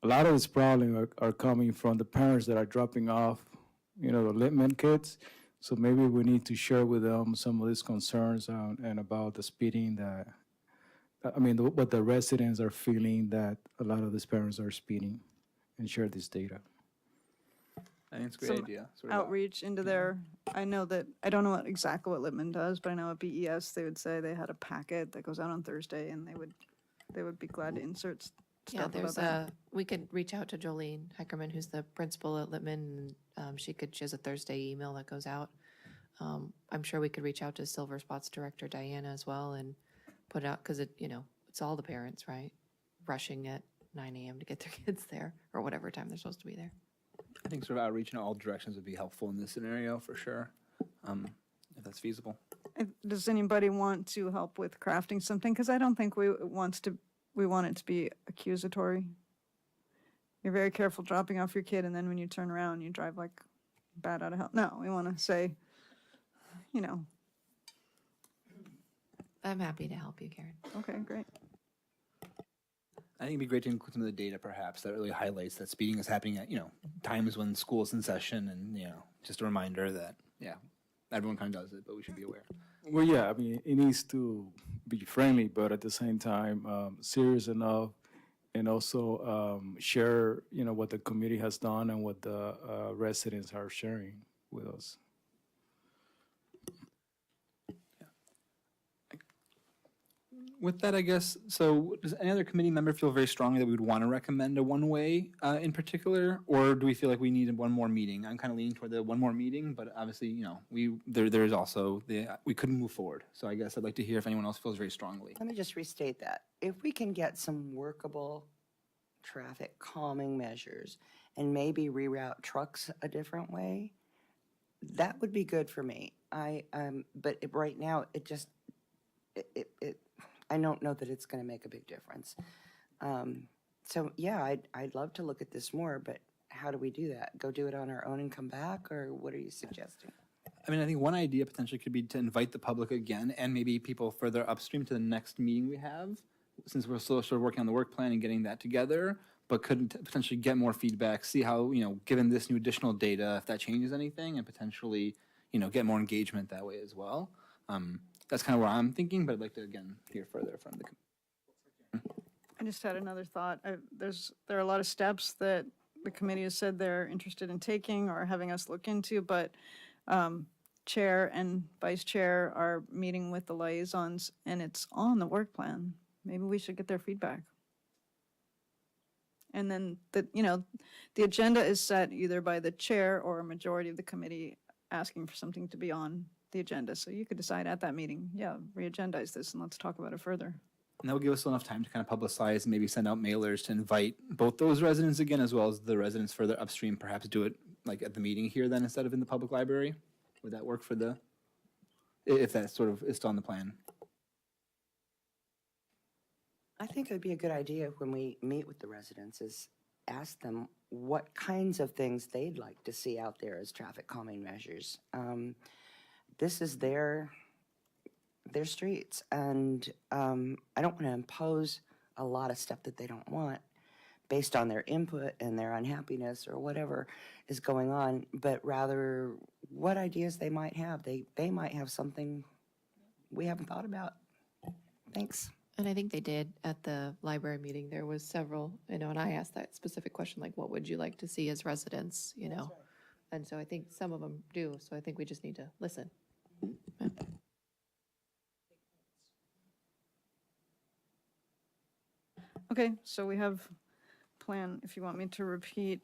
a lot of this problem are coming from the parents that are dropping off, you know, the Lippman kids. So maybe we need to share with them some of these concerns and about the speeding that, I mean, what the residents are feeling that a lot of these parents are speeding, and share this data. I think it's a great Some idea. Sort of, Outreach into their, I know that, I don't know exactly what Lippman does, but I know at BES, they would say they had a packet that goes out on Thursday, and they would be glad to insert Yeah, stuff about there's that. we could reach out to Jolene Heckerman, who's the principal at Lippman, and she has a Thursday email that goes out. I'm sure we could reach out to Silver Spots director Diana as well and put it out, because it's all the parents, right? Rushing at 9 a.m. to get their kids there, or whatever time they're supposed to be there. I think sort of outreach in all directions would be helpful in this scenario for sure, if that's feasible. Does anybody want to help with crafting something? Because I don't think we want it to be accusatory. You're very careful dropping off your kid, and then when you turn around, you drive like bat out of hell. No, we want to say, I'm happy to help you, Karen. okay, great. I think it'd be great to include some of the data perhaps that really highlights that speeding is happening at, times when school's in session, and, just a reminder that, everyone kind of does it, but we should be aware. Well, yeah, I mean, it needs to be friendly, but at the same time, serious enough, and also share, what the committee has done and what the residents are sharing with us. With that, I guess, so does any other committee member feel very strongly that we would want to recommend a one-way in particular, or do we feel like we need one more meeting? I'm kind of leaning toward the one more meeting, but obviously, there's also we couldn't move forward. So I guess I'd like to hear if anyone else feels very strongly. Let me just restate that. If we can get some workable traffic calming measures and maybe reroute trucks a different way, that would be good for me. But right now, it just, I don't know that it's going to make a big difference. So yeah, I'd love to look at this more, but how do we do that? Go do it on our own and come back, or what are you suggesting? I mean, I think one idea potentially could be to invite the public again, and maybe people further upstream to the next meeting we have, since we're still sort of working on the work plan and getting that together, but could potentially get more feedback, see how, given this new additional data, if that changes anything, and potentially, get more engagement that way as well. That's kind of where I'm thinking, but I'd like to, again, hear further from the. I just had another thought. There are a lot of steps that the committee has said they're interested in taking or having us look into, but chair and vice chair are meeting with the liaisons, and it's on the work plan. Maybe we should get their feedback. And then the agenda is set either by the chair or a majority of the committee asking for something to be on the agenda. So you could decide at that meeting, re-agendize this and let's talk about it further. And that will give us enough time to kind of publicize and maybe send out mailers to invite both those residents again, as well as the residents further upstream, perhaps do it like at the meeting here then instead of in the public library. Would that work for if that sort of is still on the plan? I think it would be a good idea when we meet with the residents is ask them what kinds of things they'd like to see out there as traffic calming measures. This is their streets, and I don't want to impose a lot of stuff that they don't want, based on their input and their unhappiness or whatever is going on, but rather what ideas they might have. They might have something we haven't thought about. Thanks. And I think they did at the library meeting. There was several, and I asked that specific question, like, what would you like to see as residents, And so I think some of them do. So I think we just need to listen. Yeah. Okay, so we have plan, if you want me to repeat,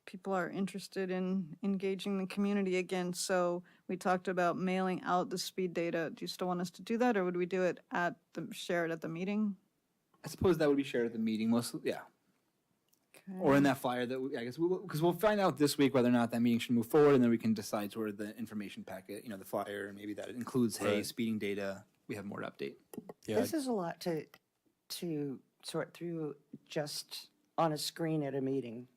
people are interested in engaging the community again. So we talked about mailing out the speed data. Do you still want us to do that, or would we do it share it at the meeting? I suppose that would be shared at the meeting, mostly, yeah. Or in that flyer that, I guess, because we'll find out this week whether or not that meeting should move forward, and then we can decide sort of the information packet, the flyer, and maybe that includes, hey, Right. speeding data, we have more to update. Yeah, This is a lot to sort through just on a screen at a meeting.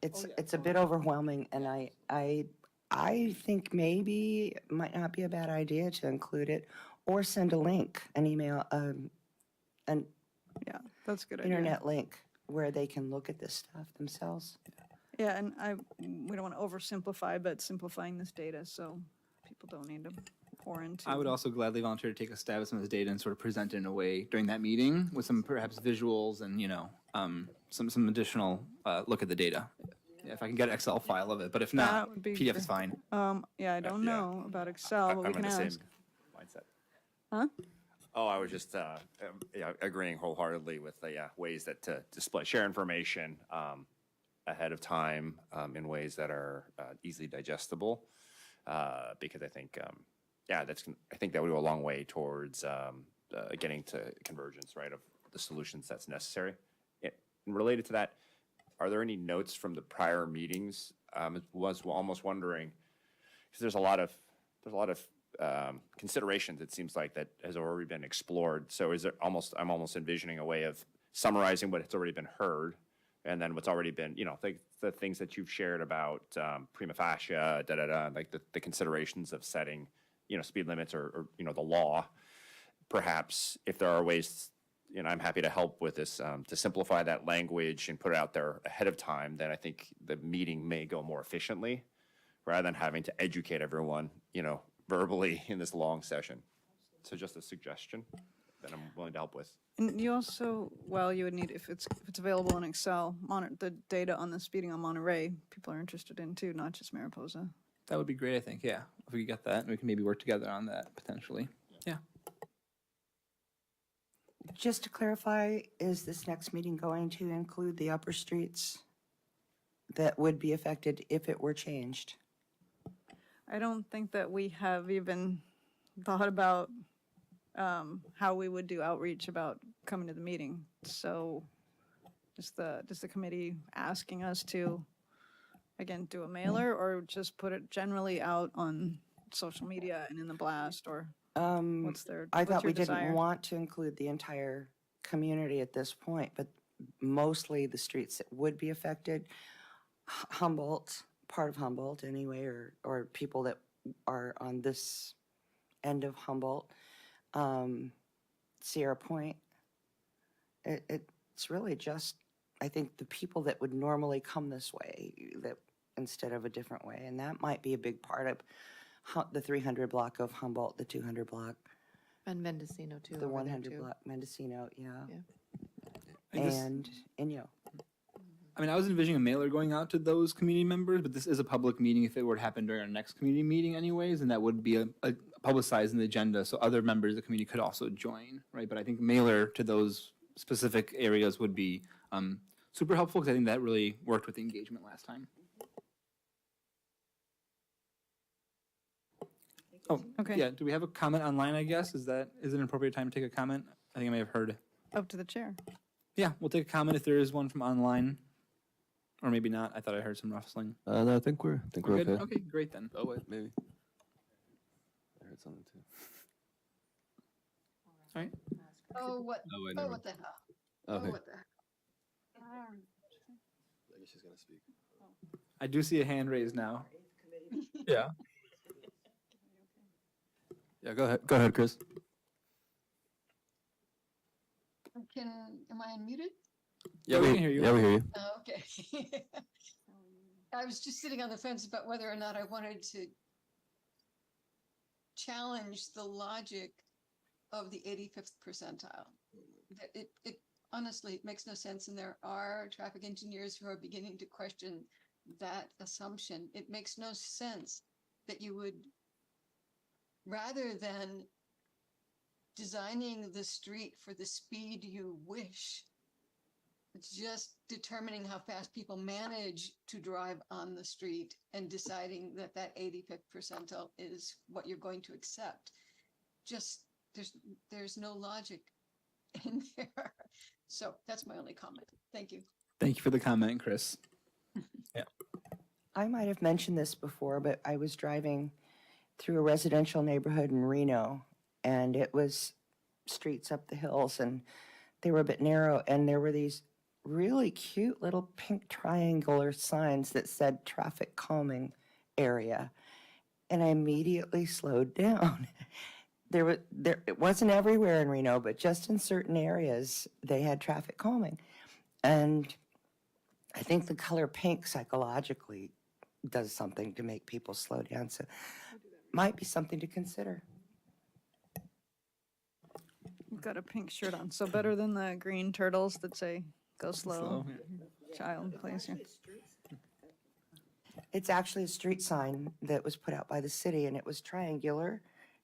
It's a bit overwhelming, and I think maybe it might not be a bad idea to include it or send a link, an email, an Yeah, that's a good idea. internet link where they can look at this stuff themselves. Yeah, and we don't want to oversimplify, but simplifying this data so people don't need to pour into. I would also gladly volunteer to take a stab at some of this data and sort of present it in a way during that meeting with some perhaps visuals and, some additional look at the data. Yeah, if I can get an Excel file of it, but if That not, would be PDF good. is fine. Yeah, I don't Yeah. know about Excel, but we I'm can in the same ask. mindset. Huh? Oh, I was just agreeing wholeheartedly with the ways that to share information ahead of time in ways that are easily digestible, because I think I think that would go a long way towards getting to convergence, right, of the solutions that's necessary. And related to that, are there any notes from the prior meetings? Was almost wondering, because there's a lot of considerations, it seems like, that has already been explored. So I'm almost envisioning a way of summarizing what has already been heard, and then what's already been, the things that you've shared about prima facie, like the considerations of setting, speed limits or the law. Perhaps if there are ways, I'm happy to help with this, to simplify that language and put it out there ahead of time, then I think the meeting may go more efficiently rather than having to educate everyone, verbally in this long session. So just a suggestion that I'm willing to help with. And you also, you would need, if it's available in Excel, the data on the speeding on Monterey, people are interested in too, not just Mariposa. That would be great, I think, yeah. If we could get that, we can maybe work together on that potentially. Yeah. Just to clarify, is this next meeting going to include the upper streets that would be affected if it were changed? I don't think that we have even thought about how we would do outreach about coming to the meeting. So just the committee asking us to, again, do a mailer or just put it generally out on social media and in the blast, or what's I thought your we desire? didn't want to include the entire community at this point, but mostly the streets that would be affected. Humboldt, part of Humboldt anyway, or people that are on this end of Humboldt, Sierra Point. It's really just, I think, the people that would normally come this way, that instead of a different way, and that might be a big part of the 300 block of Humboldt, the 200 block, And Mendocino, too. the over there, 100 too. block, Mendocino, yeah, I guess- and Inyo. I mean, I was envisioning a mailer going out to those community members, but this is a public meeting. If it were to happen during our next community meeting anyways, and that would be a publicized in the agenda, so other members of the community could also join, right? But I think mailer to those specific areas would be super helpful, because I think that really worked with the engagement last time. Oh, Okay. yeah, do we have a comment online, I guess? Is it an appropriate time to take a comment? I think I may have heard. Up to the chair. Yeah, we'll take a comment if there is one from online. Or maybe not. I thought I heard some rustling. No, I think we're Good? okay. Okay, great then. Oh wait, maybe. I heard something too. All right. Oh, what, Oh wait, oh, never. what the hell? Okay. Oh, what the hell? I guess she's gonna speak. I do see a hand raised now. Yeah. Yeah, go ahead. Go ahead, Chris. Am I unmuted? Yeah, we can hear you. Yeah, we hear you. Oh, okay. I was just sitting on the fence about whether or not I wanted to challenge the logic of the 85th percentile. That it honestly makes no sense, and there are traffic engineers who are beginning to question that assumption. It makes no sense that you would, rather than designing the street for the speed you wish, it's just determining how fast people manage to drive on the street and deciding that that 85th percentile is what you're going to accept. Just there's no logic in there. So that's my only comment. Thank you. Thank you for the comment, Chris. I might have mentioned this before, but I was driving through a residential neighborhood in Reno, and it was streets up the hills, and they were a bit narrow, and there were these really cute little pink triangular signs that said traffic calming area. And I immediately slowed down. It wasn't everywhere in Reno, but just in certain areas, they had traffic calming. And I think the color pink psychologically does something to make people slow down. So might be something to consider. You've got a pink shirt on, so better than the green turtles that say, go slow, child, please. Yeah. It's actually a street sign that was put out by the city, and it was triangular,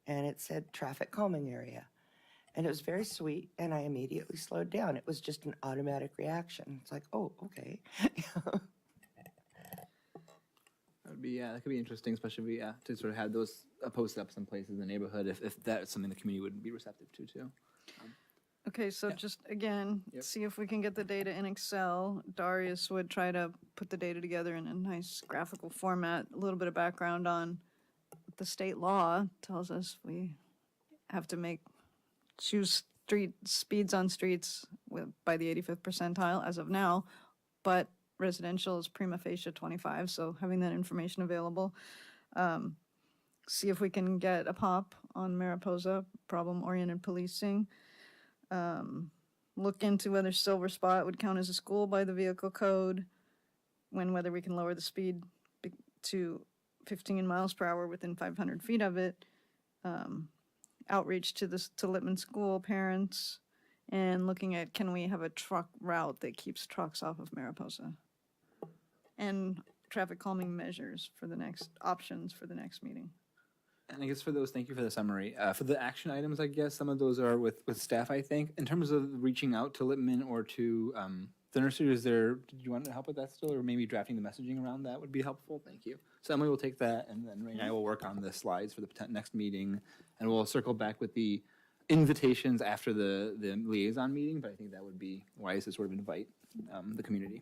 and it said traffic calming area. And it was very sweet, and I immediately slowed down. It was just an automatic reaction. It's like, oh, okay. That would be, that could be interesting, especially to sort of have those posted up some places in the neighborhood if that's something the community would be receptive to too. Okay, so just again, see if we can get the data in Excel. Darius would try to put the data together in a nice graphical format. A little bit of background on the state law tells us we have to choose street speeds on streets by the 85th percentile as of now, but residential is prima facie 25, so having that information available. See if we can get a pop on Mariposa, problem-oriented policing. Look into whether Silver Spot would count as a school by the vehicle code, whether we can lower the speed to 15 miles per hour within 500 feet of it. Outreach to Littman School parents, and looking at can we have a truck route that keeps trucks off of Mariposa, and traffic calming measures for the next options for the next meeting. And I guess for those, thank you for the summary. For the action items, I guess some of those are with staff, I think. In terms of reaching out to Littman or to the nursery, did you want to help with that still, or maybe drafting the messaging around that would be helpful? Thank you. So Emily will take that, and then Ray and I will work on the slides for the next meeting, and we'll circle back with the invitations after the liaison meeting, but I think that would be wise to sort of invite the community.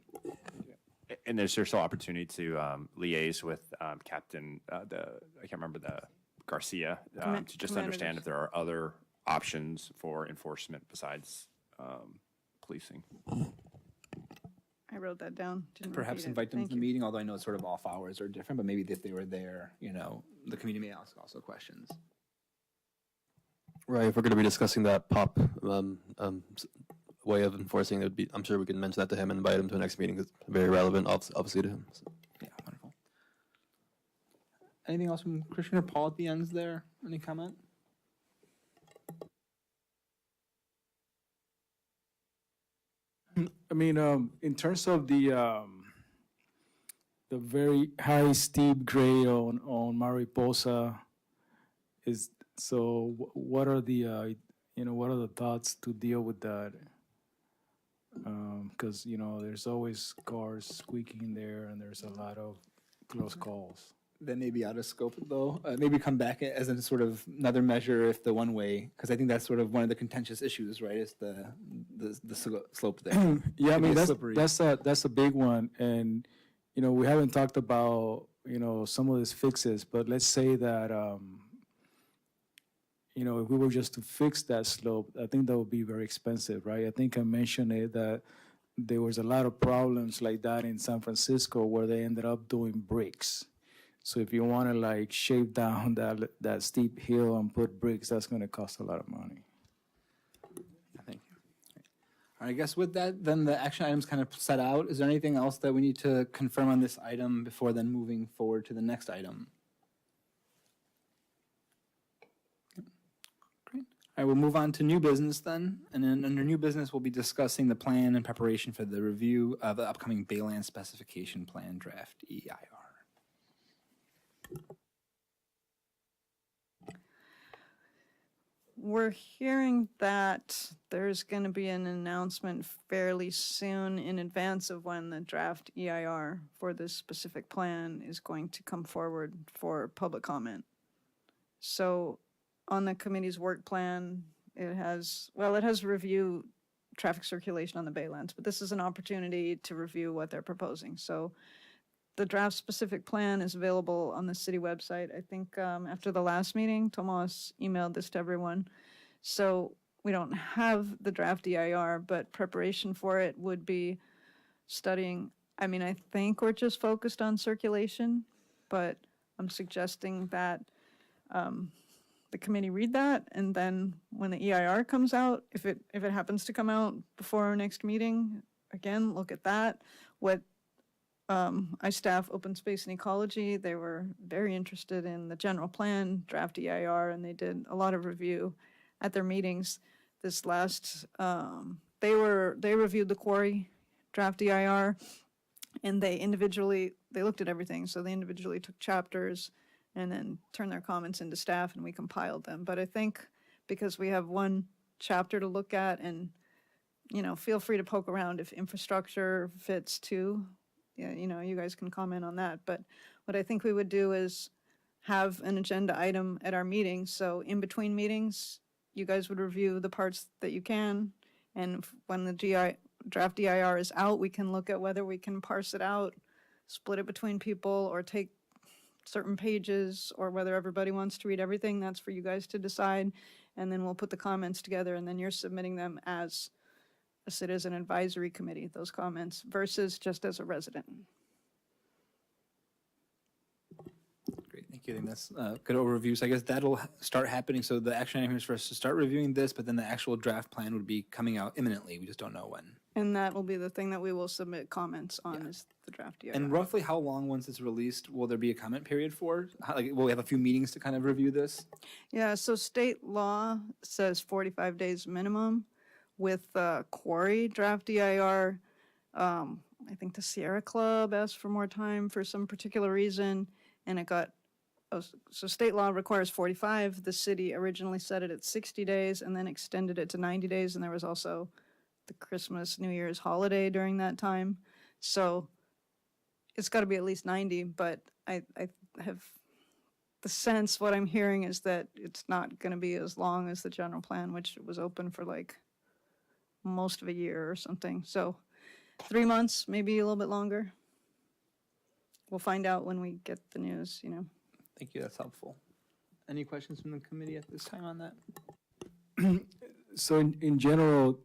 And there's still opportunity to liaise with Captain, I can't remember the Garcia, to just understand if there are other options for enforcement besides policing. I wrote that down. Didn't Perhaps repeat it. invite them Thank to the you. meeting, although I know it's sort of off hours are different, but maybe if they were there, the community may ask also questions. Right, if we're going to be discussing that POP way of enforcing, I'm sure we can mention that to him and invite him to the next meeting. It's very relevant, obviously, to him. So. Yeah, wonderful. Anything else from Christian or Paul at the ends there? Any comment? I mean, in terms of the very high steep grade on Mariposa, what are the what are the thoughts to deal with that? Because there's always cars squeaking there, and there's a lot of close calls. That may be out of scope, though. Maybe come back as a sort of another measure if the one way, because I think that's sort of one of the contentious issues, right? Is the slope there. Yeah, I Could be mean slippery. that's a big one, and we haven't talked about some of these fixes, but let's say that if we were just to fix that slope, I think that would be very expensive, right? I think I mentioned it that there was a lot of problems like that in San Francisco where they ended up doing bricks. So if you want to shave down that steep hill and put bricks, that's going to cost a lot of money. Thank I guess with that, then the action items kind of set out. Is there anything else that we need to confirm on this item before then moving forward to the next item? Great. All right, we'll move on to new business then. And then under new business, we'll be discussing the plan and preparation for the review of the upcoming Bayland Specification Plan Draft EIR. We're hearing that there's going to be an announcement fairly soon in advance of when the draft EIR for this specific plan is going to come forward for public comment. So on the committee's work plan, it has review traffic circulation on the Baylands, but this is an opportunity to review what they're proposing. So the draft specific plan is available on the city website. I think after the last meeting, Tomas emailed this to everyone. So we don't have the draft EIR, but preparation for it would be studying. I mean, I think we're just focused on circulation, but I'm suggesting that the committee read that, and then when the EIR comes out, if it happens to come out before our next meeting, again, look at that. What I staff open space and ecology. They were very interested in the general plan, draft EIR, and they did a lot of review at their meetings. This last, they reviewed the quarry draft EIR, and they looked at everything. So they individually took chapters and then turned their comments into staff, and we compiled them. But I think because we have one chapter to look at, and feel free to poke around if infrastructure fits too. Yeah, you guys can comment on that. But what I think we would do is have an agenda item at our meeting. So in between meetings, you guys would review the parts that you can. And when the draft DIR is out, we can look at whether we can parse it out, split it between people, or take certain pages, or whether everybody wants to read everything. That's for you guys to decide. And then we'll put the comments together, and then you're submitting them as a citizen advisory committee, those comments, versus just as a resident. Great, thank you. I think that's a good overview. So I guess that'll start happening. So the action item is for us to start reviewing this, but then the actual draft plan would be coming out imminently. We just don't know when. And that will be the thing that we will submit comments on, is the draft DIR. And roughly how long, once it's released, will there be a comment period for? Will we have a few meetings to kind of review this? Yeah, so state law says 45 days minimum. With quarry draft DIR, I think the Sierra Club asked for more time for some particular reason, and it got, so state law requires 45. The city originally set it at 60 days and then extended it to 90 days, and there was also the Christmas, New Year's holiday during that time. So it's got to be at least 90, but I have the sense, what I'm hearing is that it's not going to be as long as the general plan, which was open for like most of a year or something. So 3 months, maybe a little bit longer. We'll find out when we get the news, Thank you, that's helpful. Any questions from the committee at this time on that? So in general,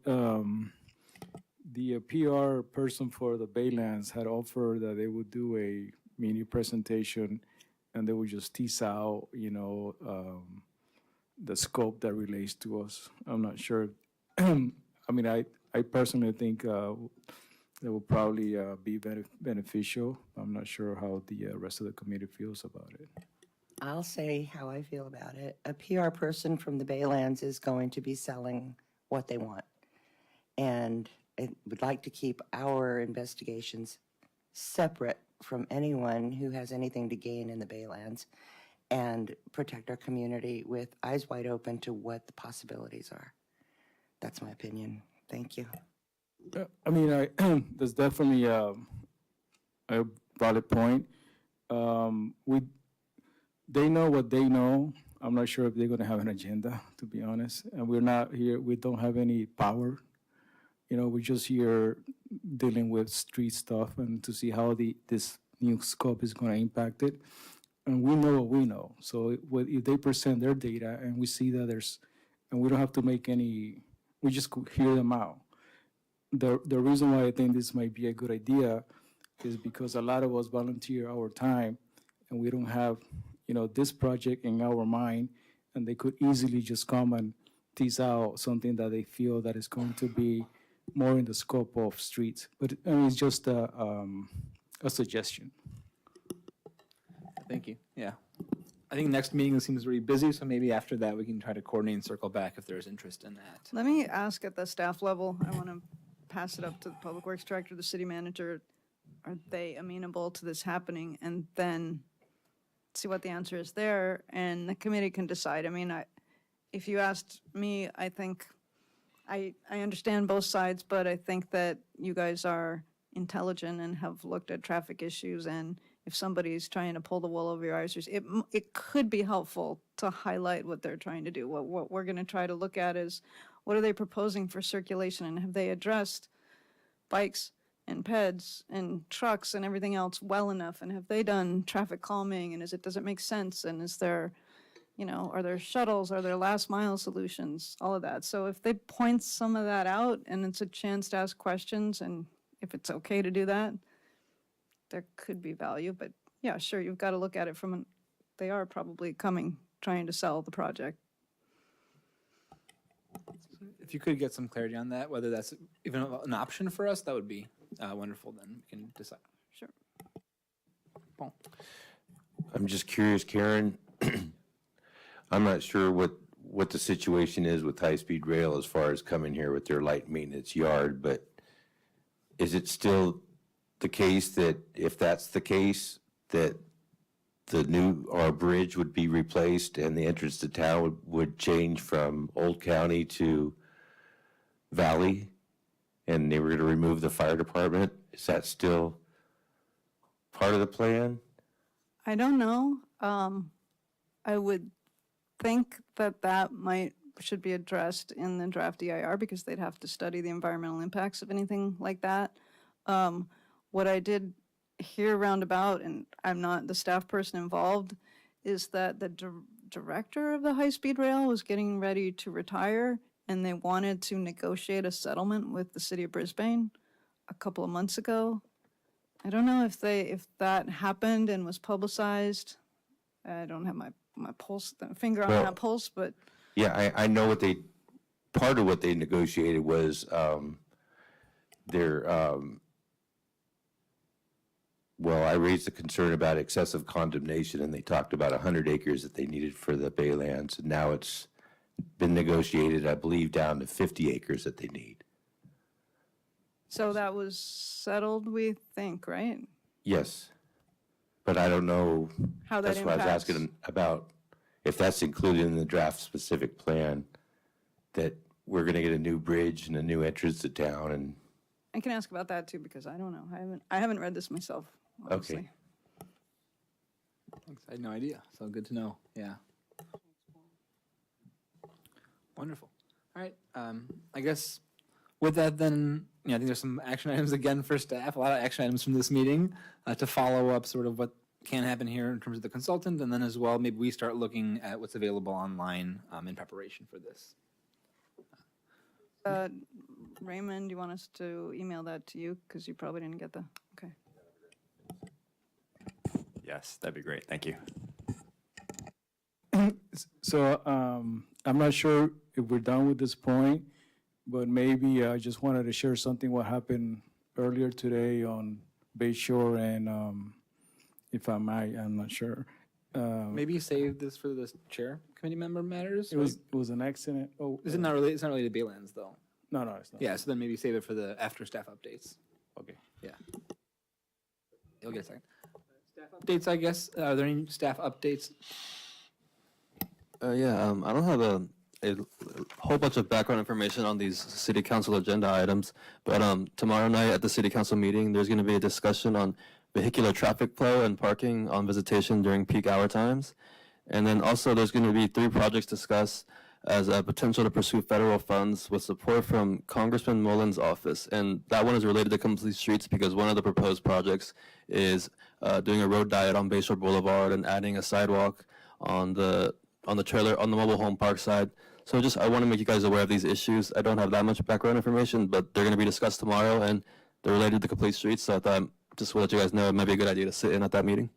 the PR person for the Baylands had offered that they would do a mini presentation and they would just tease out, the scope that relates to us. I'm not sure. I mean, I personally think that will probably be beneficial. I'm not sure how the rest of the committee feels about it. I'll say how I feel about it. A PR person from the Baylands is going to be selling what they want. And I would like to keep our investigations separate from anyone who has anything to gain in the Baylands, and protect our community with eyes wide open to what the possibilities are. That's my opinion. Thank you. I mean, there's definitely a valid point. They know what they know. I'm not sure if they're going to have an agenda, to be honest. And we're not here. We don't have any power. We're just here dealing with street stuff and to see how this new scope is going to impact it. And we know what we know. So if they present their data and we see that and we don't have to make any, we just hear them out. The reason why I think this might be a good idea is because a lot of us volunteer our time and we don't have, this project in our mind, and they could easily just come and tease out something that they feel that is going to be more in the scope of streets. But I mean, it's just a suggestion. Thank you. Yeah. I think next meeting seems really busy, so maybe after that we can try to coordinate and circle back if there's interest in that. Let me ask at the staff level, I want to pass it up to the Public Works Director, the city manager. Are they amenable to this happening? And then see what the answer is there, and the committee can decide. I mean, if you asked me, I think I understand both sides, but I think that you guys are intelligent and have looked at traffic issues, and if somebody's trying to pull the wool over your eyes, it could be helpful to highlight what they're trying to do. What we're going to try to look at is, what are they proposing for circulation, and have they addressed bikes and peds and trucks and everything else well enough, and have they done traffic calming, and does it make sense, and is there, are there shuttles, are there last mile solutions, all of that. So if they point some of that out and it's a chance to ask questions, and if it's okay to do that, there could be value. But yeah, sure, you've got to look at it they are probably trying to sell the project. If you could get some clarity on that, whether that's even an option for us, that would be wonderful. Then we can decide. Sure. Paul. I'm just curious, Karen. I'm not sure what the situation is with high-speed rail as far as coming here with their light maintenance yard, but is it still the case that if that's the case, that our bridge would be replaced and the entrance to town would change from Old County to Valley, and they were going to remove the fire department? Is that still part of the plan? I don't know. I would think that should be addressed in the draft EIR, because they'd have to study the environmental impacts of anything like that. What I did hear roundabout, and I'm not the staff person involved, is that the director of the high-speed rail was getting ready to retire, and they wanted to negotiate a settlement with the city of Brisbane a couple of months ago. I don't know if that happened and was publicized. I don't have my finger on that pulse, but Yeah, I know part of what they negotiated was I raised the concern about excessive condemnation, and they talked about 100 acres that they needed for the Baylands, and now it's been negotiated, I believe, down to 50 acres that they need. so that was settled, we think, right? Yes, but I don't know. How that That's why I was impacts. asking about if that's included in the draft specific plan, that we're going to get a new bridge and a new entrance to town. And I can ask about that too, because I don't know. I haven't read this myself, honestly. Okay. Thanks. I had no idea. So good to know. Yeah. Wonderful. All right. I guess with that, then, I think there's some action items again for staff. A lot of action items from this meeting to follow up sort of what can happen here in terms of the consultant, and then as well, maybe we start looking at what's available online in preparation for this. Raymond, do you want us to email that to you? Because you probably didn't get okay. Yes, that'd be great. Thank you. So I'm not sure if we're done with this point, but maybe I just wanted to share something what happened earlier today on Bayshore, and if I might, I'm not sure. Maybe save this for the chair committee member matters. It was an accident. Oh, Is it not related? It's not related to Baylands, though. No, it's not. Yeah. So then maybe save it for the after staff updates. Okay. Yeah. You'll get a second. Staff updates, I guess. Are there any staff updates? I don't have a whole bunch of background information on these city council agenda items, but tomorrow night at the city council meeting, there's going to be a discussion on vehicular traffic flow and parking on visitation during peak hour times. And then also there's going to be 3 projects discussed as a potential to pursue federal funds with support from Congressman Mullen's office. And that one is related to Complete Streets because one of the proposed projects is doing a road diet on Bayshore Boulevard and adding a sidewalk on the mobile home park side. So I want to make you guys aware of these issues. I don't have that much background information, but they're going to be discussed tomorrow, and they're related to Complete Streets. So I thought just to let you guys know, it might be a good idea to sit in at that meeting.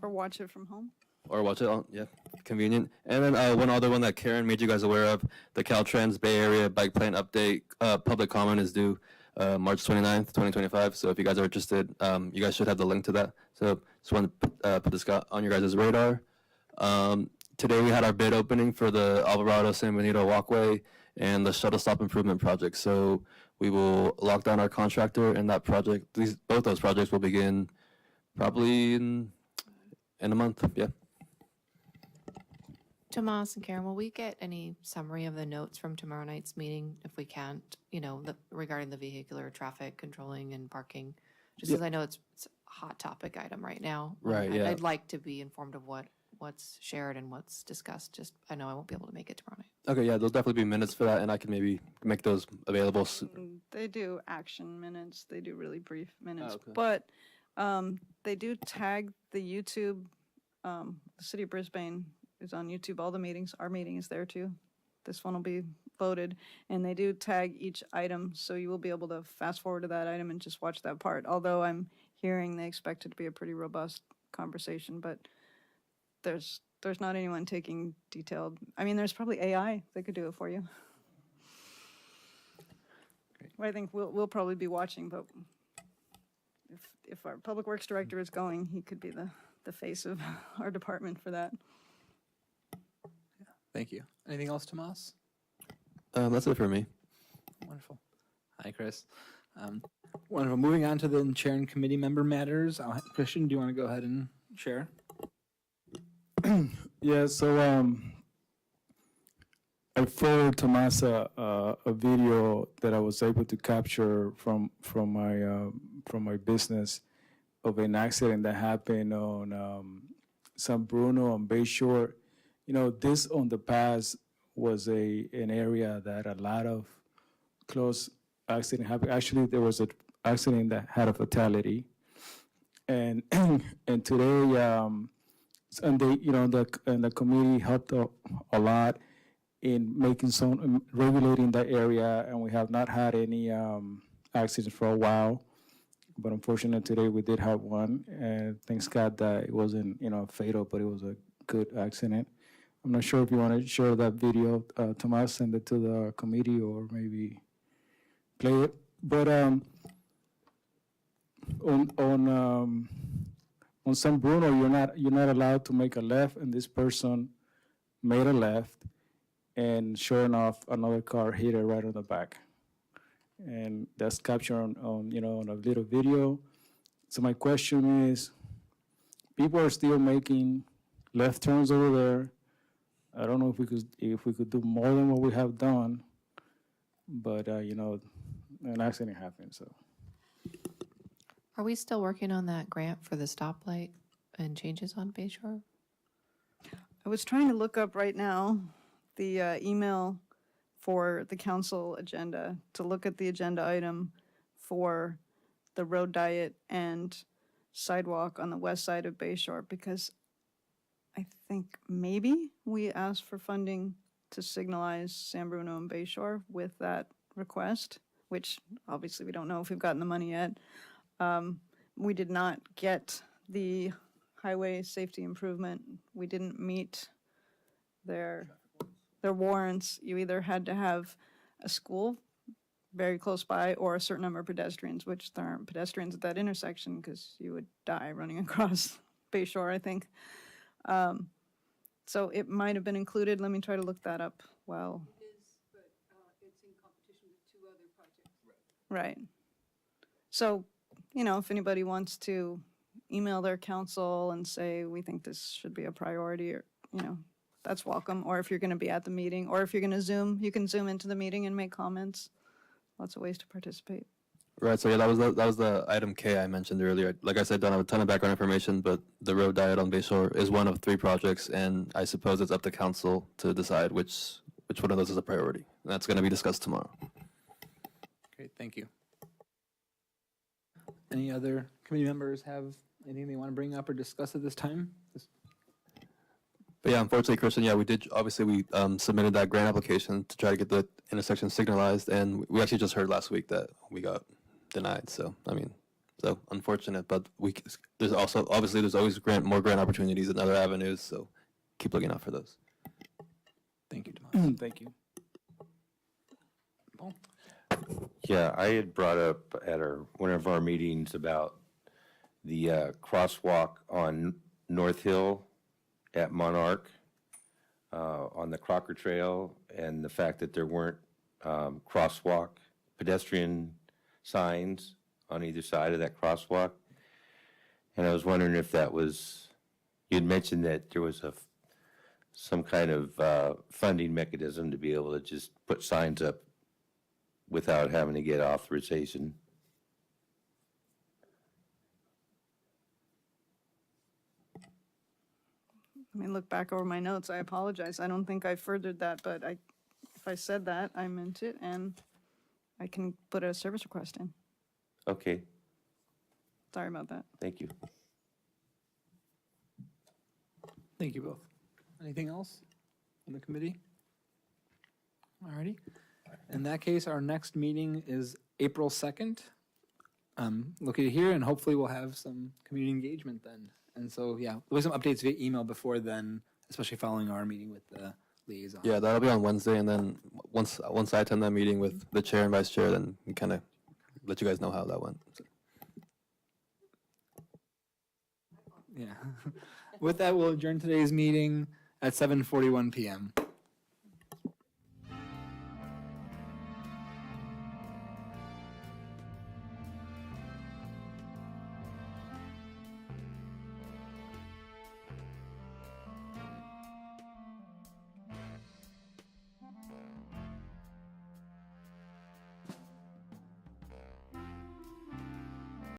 Or watch it from home? Or watch it on, yeah. convenient. And then one other one that Karen made you guys aware of, the Caltrans Bay Area bike plan update. Public comment is due March 29th, 2025. So if you guys are interested, you guys should have the link to that. So just want to put this on your guys' radar. Today we had our bid opening for the Alvarado San Benito walkway and the shuttle stop improvement project. So we will lock down our contractor and that project. Both those projects will begin probably in a month. Yeah. Tomas and Karen, will we get any summary of the notes from tomorrow night's meeting if we can't, regarding the vehicular traffic controlling and parking? Just because I know it's a hot topic item right now. Right, yeah. I'd like to be informed of what's shared and what's discussed. Just, I know I won't be able to make it tomorrow night. Okay, yeah, there'll definitely be minutes for that, and I can maybe make those available. They do action minutes. They do really brief minutes. okay. But they do tag the YouTube. The city of Brisbane is on YouTube. All the meetings, our meeting is there too. This one will be loaded. And they do tag each item, so you will be able to fast forward to that item and just watch that part. Although I'm hearing they expect it to be a pretty robust conversation, but there's not anyone taking detailed. I mean, there's probably AI that could do it for you. Well, I think we'll probably be watching, but if our public works director is going, he could be the face of our department for that. Thank you. Anything else, Tomas? That's it for me. Wonderful. Hi, Chris. Wonderful. Moving on to the chair and committee member matters. Christian, do you want to go ahead and share? Yeah, so I forwarded Tomas a video that I was able to capture from my business of an accident that happened on San Bruno on Bayshore. This on the past was an area that a lot of close accident happened. Actually, there was an accident that had a fatality, and today, and they, the committee helped a lot in making some regulating that area, and we have not had any accidents for a while. But unfortunately, today we did have one, and thanks God that it wasn't fatal, but it was a good accident. I'm not sure if you want to share that video, Tomas, send it to the committee or maybe play it. But on San Bruno, you're not allowed to make a left, and this person made a left, and sure enough, another car hit her right on the back, and that's captured on a little video. So my question is, people are still making left turns over there. I don't know if we could do more than what we have done, but an accident happened. So, Are we still working on that grant for the stoplight and changes on Bayshore? I was trying to look up right now the email for the council agenda to look at the agenda item for the road diet and sidewalk on the west side of Bayshore, because I think maybe we asked for funding to signalize San Bruno and Bayshore with that request, which obviously we don't know if we've gotten the money yet. We did not get the highway safety improvement. We didn't meet their warrants. You either had to have a school very close by or a certain number of pedestrians, which there aren't pedestrians at that intersection because you would die running across Bayshore, I think. So it might have been included. Let me try to look that up. Well, It is, but it's in competition with two other projects. right. So, if anybody wants to email their council and say, we think this should be a priority, or, that's welcome. Or if you're going to be at the meeting, or if you're going to Zoom, you can Zoom into the meeting and make comments. Lots of ways to participate. Right. So yeah, that was the item K I mentioned earlier. Like I said, don't have a ton of background information, but the road diet on Bayshore is one of 3 projects, and I suppose it's up to council to decide which one of those is a priority. And that's going to be discussed tomorrow. Great, thank you. Any other committee members have anything they want to bring up or discuss at this time? But yeah, unfortunately, Christian, we submitted that grant application to try to get the intersection signalized, and we actually just heard last week that we got denied. So unfortunate, but there's always more grant opportunities in other avenues. So keep looking out for those. Thank you, Tomas. Thank you. Yeah, I had brought up at one of our meetings about the crosswalk on North Hill at Monarch, on the Crocker Trail, and the fact that there weren't crosswalk pedestrian signs on either side of that crosswalk. And I was wondering if that was, you'd mentioned that there was some kind of funding mechanism to be able to just put signs up without having to get authorization. I mean, look back over my notes. I apologize. I don't think I furthered that, but if I said that, I meant it, and I can put a service request in. Okay, Sorry about that. thank you. Thank you both. Anything else on the committee? Alrighty. In that case, our next meeting is April 2nd. Look at it here, and hopefully we'll have some community engagement then. And so, yeah, there'll be some updates via email before then, especially following our meeting with the liaison. Yeah, that'll be on Wednesday, and then once I attend that meeting with the chair and vice chair, then we kind of let you guys know how that went. So. Yeah. With that, we'll adjourn today's meeting at 7:41 p.m.